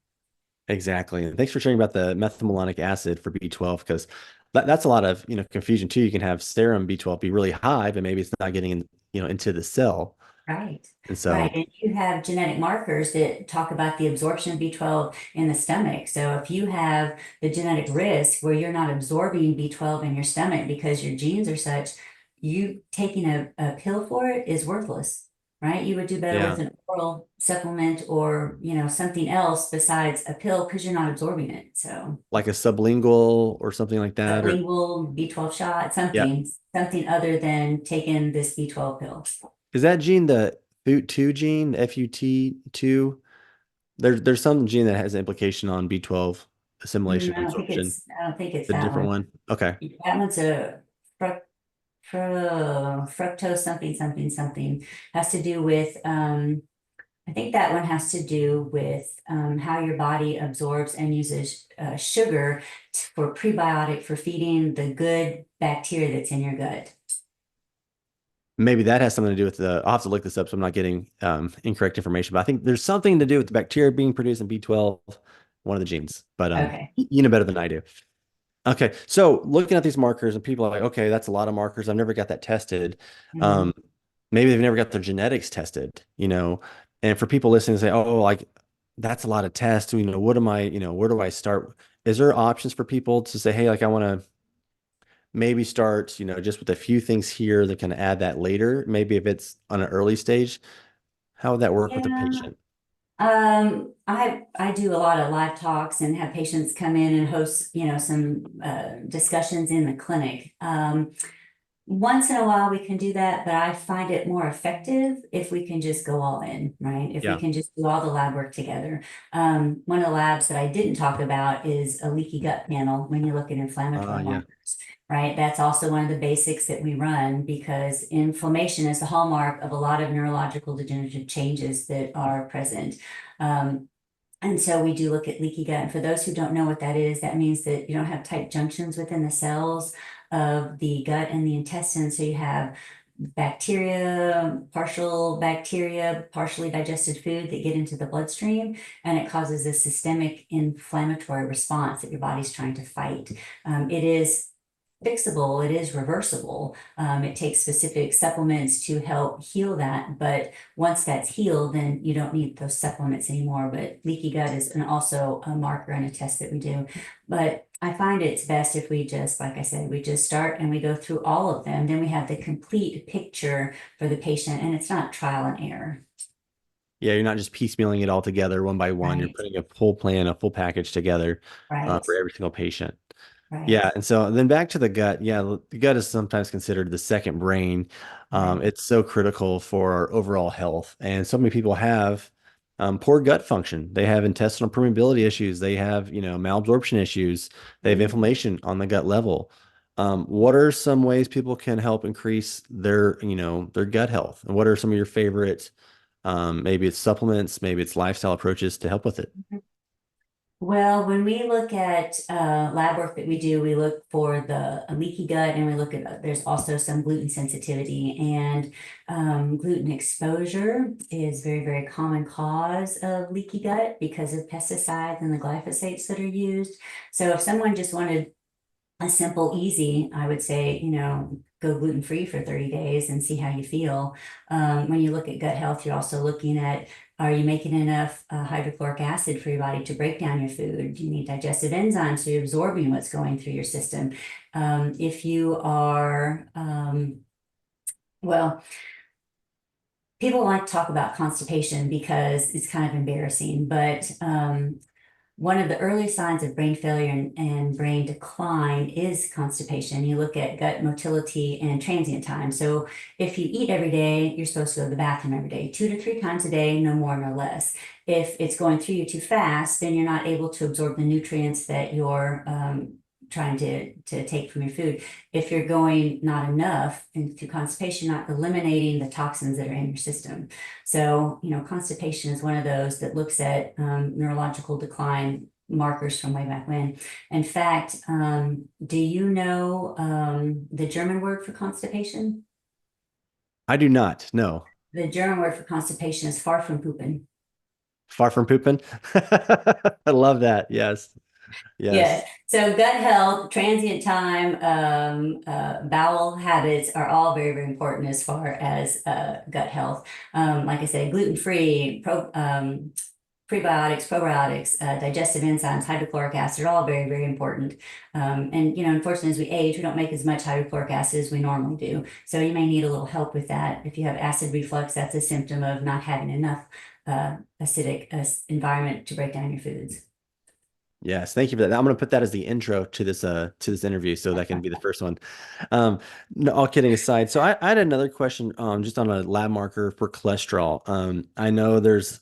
Exactly. And thanks for sharing about the methylmalonic acid for B12 because that's a lot of, confusion too. You can have serum B12 be really high, but maybe it's not getting in, into the cell. Right. And Right. so, And you have genetic markers that talk about the absorption of B12 in the stomach. So if you have the genetic risk where you're not absorbing B12 in your stomach because your genes are such, you taking a pill for it is worthless, right? You would do better with yeah, an oral supplement or, something else besides a pill because you're not absorbing it. So like a sublingual or something like that, or sublingual B12 shot, yeah. something other than taking this B12 pill. Is that gene the FUT2 gene, FUT2? There's some gene that has implication on B12 assimilation and absorption. I don't think it's A that different one. one. Okay. That one's a fructose something something something has to do with I think that one has to do with how your body absorbs and uses sugar for prebiotic for feeding the good bacteria that's in your gut. Maybe that has something to do with I'll have to look this up so I'm not getting incorrect information, but I think there's something to do with the bacteria being produced in B12, one of the genes. But Okay. you know better than I do. Okay. So looking at these markers and people are like, okay, that's a lot of markers. I've never got that tested. Mhm. Um, maybe they've never got their genetics tested, and for people listening to say, oh, like that's a lot of tests, what am I, where do I start? Is there options for people to say, hey, like I want to maybe start, just with a few things here that can add that later? Maybe if it's on an early stage, how would that work with the Yeah. patient? I do a lot of live talks and have patients come in and host, some discussions in the clinic. Once in a while we can do that, but I find it more effective if we can just go all in, right? If we Yeah. can just do all the lab work together. One of the labs that I didn't talk about is a leaky gut panel when you look at inflammatory Yeah. markers, right? That's also one of the basics that we run because inflammation is the hallmark of a lot of neurological degenerative changes that are present. And so we do look at leaky gut. And for those who don't know what that is, that means that you don't have tight junctions within the cells of the gut and the intestine. So you have bacteria, partially digested food that get into the bloodstream, and it causes a systemic inflammatory response that your body's trying to fight. It is fixable, it is reversible. It takes specific supplements to help heal that, but once that's healed, then you don't need those supplements anymore. But leaky gut is also a marker and a test that we do. But I find it's best if we just, like I said, we just start and we go through all of them. Then we have the complete picture for the patient, and it's not trial and error. Yeah, you're not just piecemealing it all together one by one. You're Right, putting a full plan, a full package together right, for every single patient. right. Yeah, and so then back to the gut. Yeah, the gut is sometimes considered the second brain. Right. It's so critical for our overall health, and so many people have poor gut function. They have intestinal permeability issues. They have, malabsorption issues. They have inflammation on the gut level. What are some ways people can help increase their gut health? And what are some of your favorite, maybe it's supplements, maybe it's lifestyle approaches to help with it? Well, when we look at lab work that we do, we look for the leaky gut, and we look at there's also some gluten sensitivity, and gluten exposure is very, very common cause of leaky gut because of pesticides and the glyphosates that are used. So if someone just wanted a simple, easy, I would say, go gluten-free for 30 days and see how you feel. When you look at gut health, you're also looking at, are you making enough hydrochloric acid for your body to break down your food? Do you need digestive enzymes so you're absorbing what's going through your system? If you are, well, people like to talk about constipation because it's kind of embarrassing, but one of the early signs of brain failure and brain decline is constipation. You look at gut motility and transient time. So if you eat every day, you're supposed to go to the bathroom every day, 2 to 3 times a day, no more, no less. If it's going through you too fast, then you're not able to absorb the nutrients that you're trying to take from your food. If you're going not enough into constipation, not eliminating the toxins that are in your system. So, constipation is one of those that looks at neurological decline markers from way back when. In fact, do you know the German word for constipation? I do not. No. The German word for constipation is far from pooping. Far from pooping. I love that. Yes. Yes. Yes. So gut health, transient time, bowel habits are all very, very important as far as gut health. Like I said, gluten-free, prebiotics, probiotics, digestive enzymes, hydrochloric acid are all very, very important. And, unfortunately, as we age, we don't make as much hydrochloric acid as we normally do. So you may need a little help with that. If you have acid reflux, that's a symptom of not having enough acidic environment to break down your foods. Yes, thank you for that. I'm going to put that as the intro to this interview, so that can be the first one. No, all kidding aside, so I had another question, just on a lab marker for cholesterol. I know there's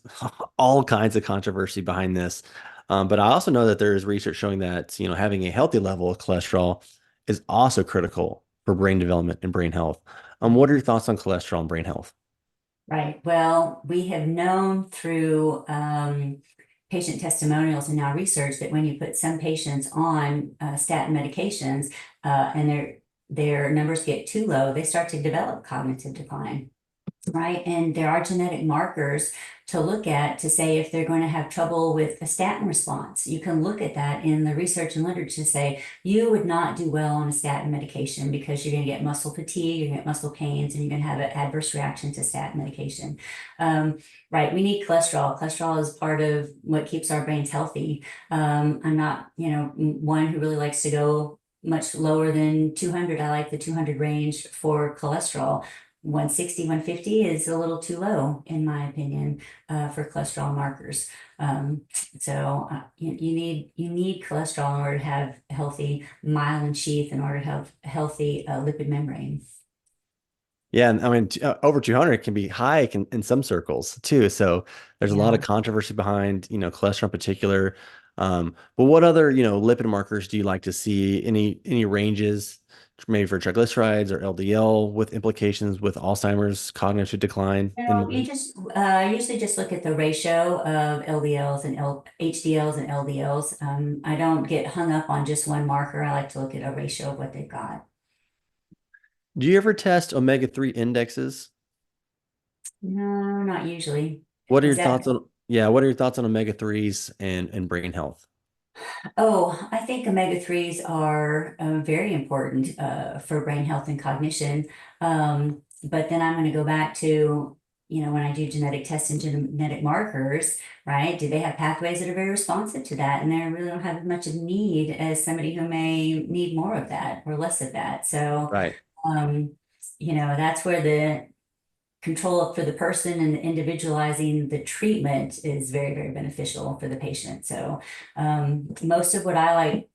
all kinds of controversy behind this, but I also know that there is research showing that having a healthy level of cholesterol is also critical for brain development and brain health. What are your thoughts on cholesterol and brain health? Right. Well, we have known through patient testimonials and now research that when you put some patients on statin medications and their numbers get too low, they start to develop cognitive decline. Right. And there are genetic markers to look at to say if they're going to have trouble with a statin response. You can look at that in the research and literature to say you would not do well on a statin medication because you're going to get muscle fatigue, you're going to get muscle pains, and you're going to have an adverse reaction to statin medication. Right. We need cholesterol. Cholesterol is part of what keeps our brains healthy. I'm not, one who really likes to go much lower than 200. I like the 200 range for cholesterol. 160, 150 is a little too low, in my opinion, for cholesterol markers. You need cholesterol in order to have a healthy myelin sheath, in order to have a healthy lipid membrane. Yeah, and I mean, over 200 can be high in some circles too. So there's a lot of Yeah. controversy behind, cholesterol in particular. But what other, lipid markers do you like to see? Any ranges, maybe for triglycerides or LDL, with implications with Alzheimer's, cognitive decline in No, you mind? just usually just look at the ratio of LDLs and HDLs and LDLs. I don't get hung up on just one marker. I like to look at a ratio of what they've got. Do you ever test omega-3 indexes? No, not usually. What are your Is that thoughts on, yeah, what are your thoughts on omega-3s and brain health? Oh, I think omega-3s are very important for brain health and cognition. But then I'm going to go back to, when I do genetic tests and genetic markers, right? Do they have pathways that are very responsive to that? And they really don't have as much of need as somebody who may need more of that or less of that. So, Right. um, that's where the control for the person and individualizing the treatment is very, very beneficial for the patient. So most of what I,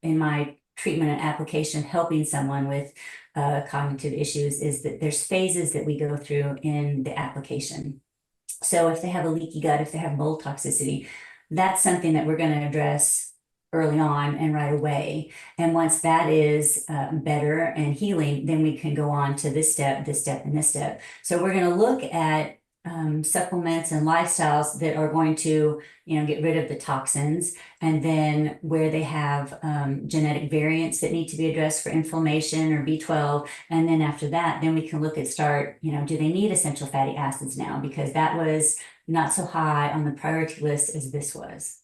in my treatment and application, helping someone with cognitive issues, is that there's phases that we go through in the application. So if they have a leaky gut, if they have mold toxicity, that's something that we're going to address early on and right away. And once that is better and healing, then we can go on to this step, and this step. So we're going to look at supplements and lifestyles that are going to, get rid of the toxins, and then where they have genetic variants that need to be addressed for inflammation or B12. And then after that, then we can look at do they need essential fatty acids now? Because that was not so high on the priority list as this was.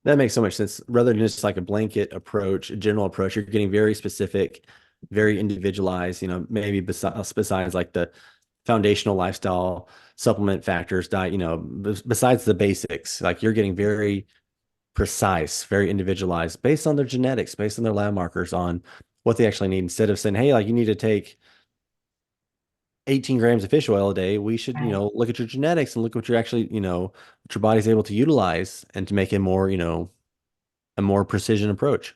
That makes so much sense. Rather than just like a blanket approach, a general approach, you're getting very specific, very individualized, maybe besides like the foundational lifestyle supplement factors, diet, besides the basics, like you're getting very precise, very individualized based on their genetics, based on their lab markers on what they actually need. Instead of saying, hey, like you need to take 18 grams of fish oil a day, we should, Right. look at your genetics and look what you're actually, what your body's able to utilize and to make it more, a more precision approach.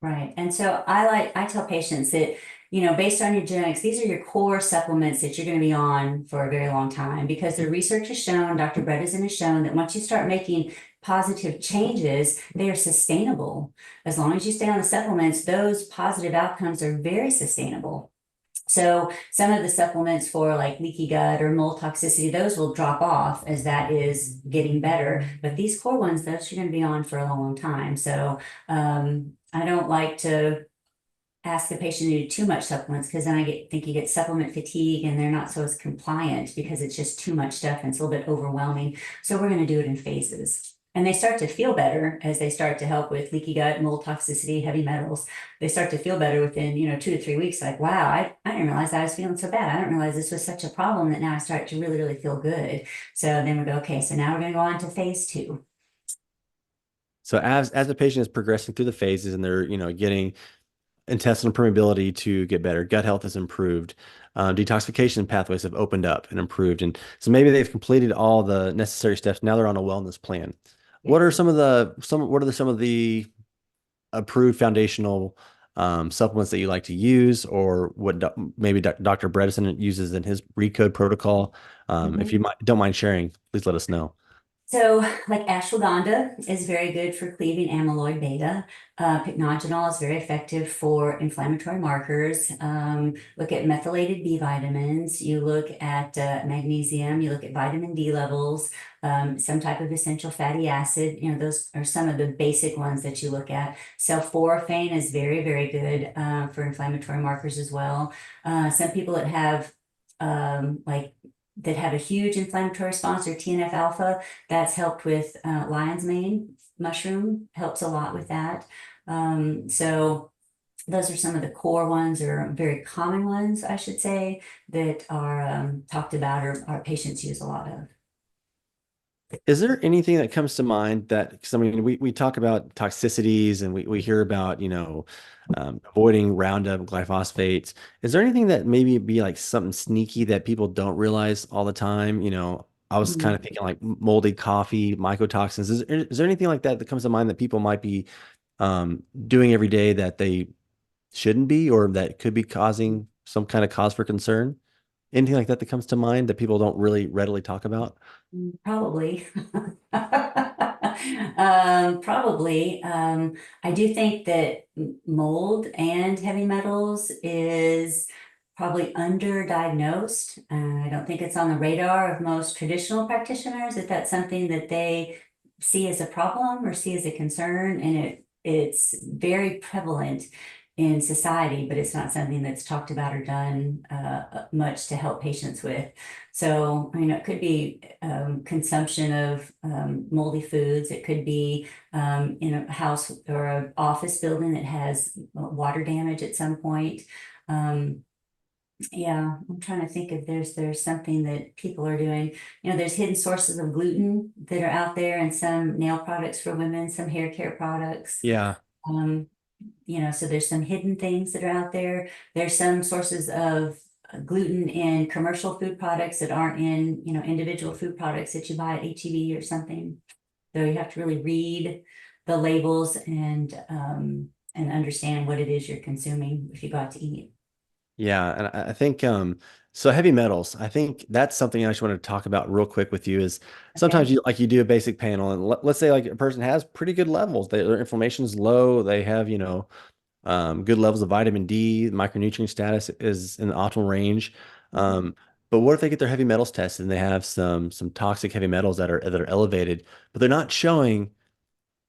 Right. And so I tell patients that, based on your genetics, these are your core supplements that you're going to be on for a very long time, because the research has shown, Dr. Bredesen has shown, that once you start making positive changes, they are sustainable. As long as you stay on the supplements, those positive outcomes are very sustainable. So some of the supplements for like leaky gut or mold toxicity, those will drop off as that is getting better. But these core ones, those you're going to be on for a long, long time. So I don't like to ask the patient to do too much supplements, because then think you get supplement fatigue and they're not so as compliant because it's just too much stuff and it's a little bit overwhelming. So we're going to do it in phases. And they start to feel better as they start to help with leaky gut, mold toxicity, heavy metals. They start to feel better within, 2 to 3 weeks. Like, wow, I didn't realize I was feeling so bad. I didn't realize this was such a problem, that now I start to really, really feel good. So then we go, okay, so now we're going to go on to phase 2. So as the patient is progressing through the phases and they're, getting intestinal permeability to get better, gut health is improved, detoxification pathways have opened up and improved. And so maybe they've completed all the necessary steps. Now they're on a wellness plan. What are some of the approved foundational supplements that you like to use, or what maybe Dr. Bredesen uses in his RECODE protocol? If you don't mind sharing, please let us know. So like ashwagandha is very good for cleaving amyloid beta. Pycnogenol is very effective for inflammatory markers. Look at methylated B vitamins. You look at magnesium. You look at vitamin D levels. Some type of essential fatty acid. Those are some of the basic ones that you look at. Sulforaphane is very, very good for inflammatory markers as well. Some people that have that have a huge inflammatory response, or TNF alpha, that's helped with lion's mane mushroom, helps a lot with that. So those are some of the core ones, or very common ones, I should say, that are talked about, or our patients use a lot of. Is there anything that comes to mind that, because I mean, we talk about toxicities and we hear about, avoiding Roundup, glyphosates. Is there anything that maybe be like something sneaky that people don't realize all the time? I was kind of thinking like moldy coffee, mycotoxins. Is there anything like that that comes to mind that people might be doing every day that they shouldn't be, or that could be causing some kind of cause for concern? Anything like that that comes to mind that people don't really readily talk about? Probably. Probably. I do think that mold and heavy metals is probably underdiagnosed. I don't think it's on the radar of most traditional practitioners, if that's something that they see as a problem or see as a concern, and it's very prevalent in society, but it's not something that's talked about or done much to help patients with. So, it could be consumption of moldy foods. It could be in a house or an office building that has water damage at some point. Um, yeah, I'm trying to think if there's something that people are doing. There's hidden sources of gluten that are out there in some nail products for women, some hair care products. Yeah. Um, so there's some hidden things that are out there. There's some sources of gluten in commercial food products that aren't in, individual food products that you buy at HEB or something. So you have to really read the labels and understand what it is you're consuming if you go out to eat. Yeah, and I think so heavy metals, I think that's something I just want to talk about real quick with you is sometimes Okay. you do a basic panel and let's say like a person has pretty good levels. Their inflammation is low, they have, good levels of vitamin D, micronutrient status is in the optimal range. Um, but what if they get their heavy metals tested and they have some toxic heavy metals that are elevated, but they're not showing,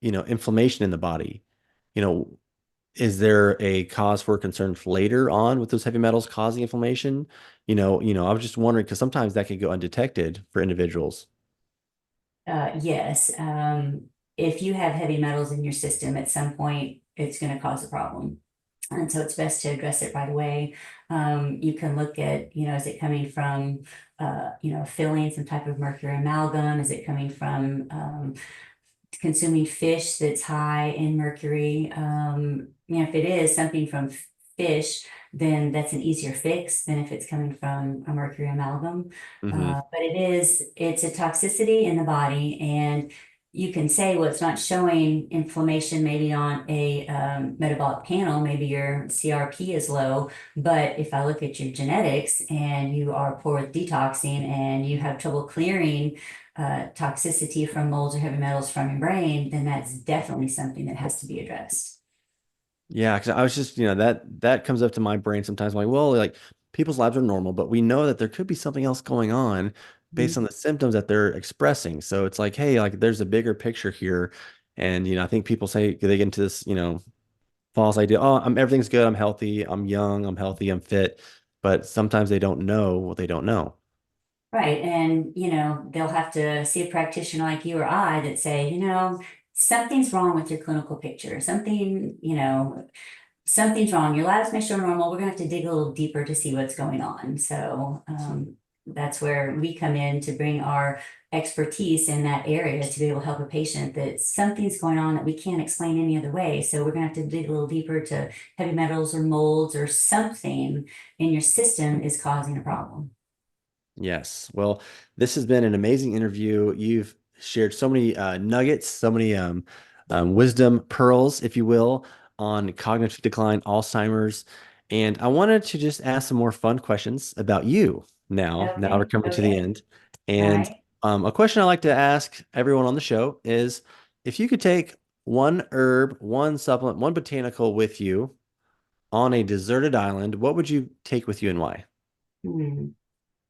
inflammation in the body? You know, is there a cause for concern later on with those heavy metals causing inflammation? I was just wondering because sometimes that could go undetected for individuals. Yes. If you have heavy metals in your system at some point, it's going to cause a problem. And so it's best to address it right away. You can look at, is it coming from, filling some type of mercury amalgam? Is it coming from consuming fish that's high in mercury? If it is something from fish, then that's an easier fix than if it's coming from a mercury amalgam. Hmm. But it's a toxicity in the body, and you can say, well, it's not showing inflammation maybe on a metabolic panel, maybe your CRP is low, but if I look at your genetics and you are poor with detoxing and you have trouble clearing toxicity from molds or heavy metals from your brain, then that's definitely something that has to be addressed. Yeah, because I was just, that comes up to my brain sometimes. I'm like, well, like people's labs are normal, but we know that there could be something else going on based on the symptoms that they're expressing. So it's like, hey, like there's a bigger picture here. And, I think people say they get into this, false idea. Oh, everything's good. I'm healthy. I'm young. I'm healthy. I'm fit. But sometimes they don't know what they don't know. Right. And, they'll have to see a practitioner like you or I that say, something's wrong with your clinical picture. Something's wrong. Your labs may show normal. We're gonna have to dig a little deeper to see what's going on. So that's where we come in to bring our expertise in that area to be able to help a patient that something's going on that we can't explain any other way. So we're gonna have to dig a little deeper to heavy metals or molds or something in your system is causing a problem. Yes. Well, this has been an amazing interview. You've shared so many nuggets, so many wisdom pearls, if you will, on cognitive decline, Alzheimer's. And I wanted to just ask some more fun questions about you now. Now we're Okay. coming to the Okay. end. All And right. a question I like to ask everyone on the show is if you could take one herb, one supplement, one botanical with you on a deserted island, what would you take with you and why? Hmm.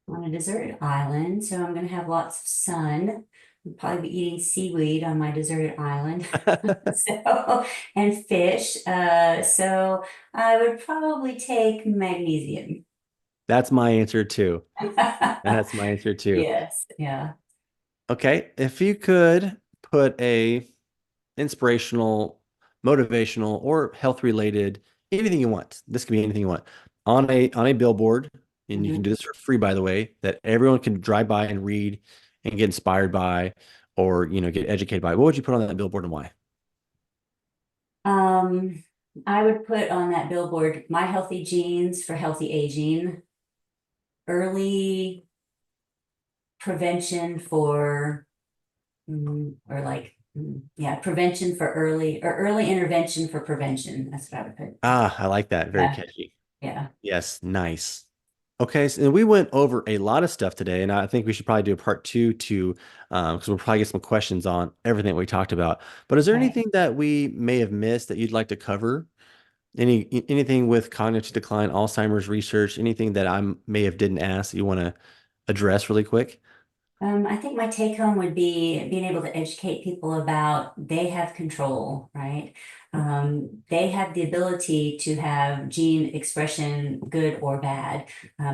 On a deserted island, so I'm gonna have lots of sun. I'll probably be eating seaweed on my deserted island. So, and fish. So I would probably take magnesium. That's my answer too. That's my answer too. Yes, yeah. Okay, if you could put a inspirational, motivational, or health related, anything you want. This could be anything you want on a billboard, and you can Mhm. do this for free, by the way, that everyone can drive by and read and get inspired by. or, get educated by, what would you put on that billboard and why? I would put on that billboard, my healthy genes for healthy aging, early prevention for, prevention for early intervention for prevention. That's what I would put. I like that. Very Yeah. catchy. Yeah. Yes, nice. Okay, so we went over a lot of stuff today, and I think we should probably do a part two to, because we'll probably get some questions on everything we talked about. But is there Right. anything that we may have missed that you'd like to cover? Anything with cognitive decline, Alzheimer's research, anything that I may have didn't ask that you want to address really quick? I think my take home would be being able to educate people about they have control, right? They have the ability to have gene expression, good or bad.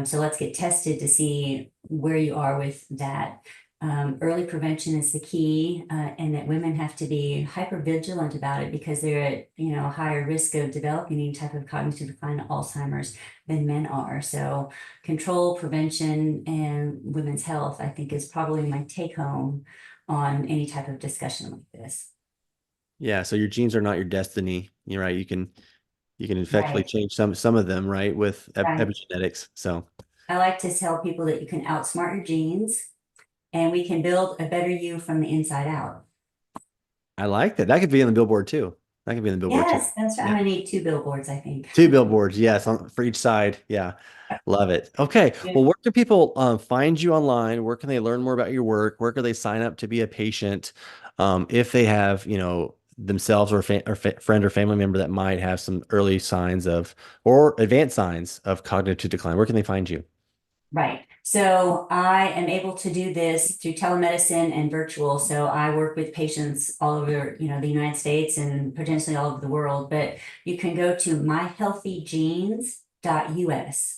So let's get tested to see where you are with that. Early prevention is the key, and that women have to be hyper vigilant about it because they're at, higher risk of developing any type of cognitive decline, Alzheimer's, than men are. So control, prevention, and women's health, I think, is probably my take home on any type of discussion like this. Yeah, so your genes are not your destiny. You're right. You can effectively Right. change some of them, right, with Right. epigenetics. So I like to tell people that you can outsmart your genes and we can build a better you from the inside out. I like that. That could be in the billboard too. That could be in the billboard too. Yes, that's right. I'm Yeah. gonna need 2 billboards, I think. 2 billboards, yes, for each side. Yeah, love it. Okay, well, where can people find you online? Where can they learn more about your work? Where can they sign up to be a patient? If they have, themselves or a friend or family member that might have some early signs of or advanced signs of cognitive decline, where can they find you? Right. So I am able to do this through telemedicine and virtual. So I work with patients all over, the United States and potentially all over the world. But you can go to myhealthygenes.us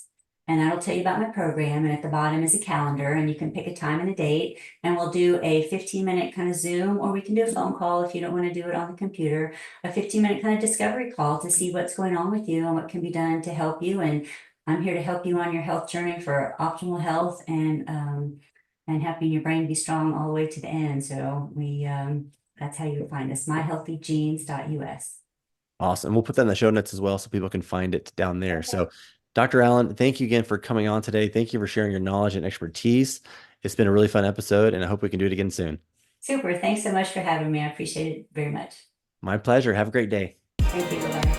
and that'll tell you about my program. And at the bottom is a calendar and you can pick a time and a date and we'll do a 15-minute kind of Zoom, or we can do a phone call if you don't want to do it on the computer, a 15-minute kind of discovery call to see what's going on with you and what can be done to help you. And I'm here to help you on your health journey for optimal health and helping your brain be strong all the way to the end. So that's how you would find us, myhealthygenes.us. Awesome. We'll put that in the show notes as well so people can find it down there. So Dr. Allen, thank you again for coming on today. Thank you for sharing your knowledge and expertise. It's been a really fun episode and I hope we can do it again soon. Super. Thanks so much for having me. I appreciate it very much. My pleasure. Have a great day. Thank you. Bye-bye.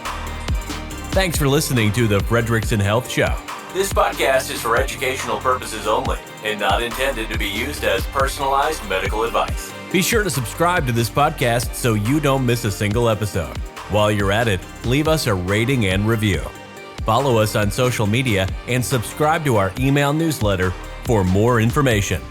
Thanks for listening to the Frederickson Health Show. This podcast is for educational purposes only and not intended to be used as personalized medical advice. Be sure to subscribe to this podcast so you don't miss a single episode. While you're at it, leave us a rating and review. Follow us on social media and subscribe to our email newsletter for more information.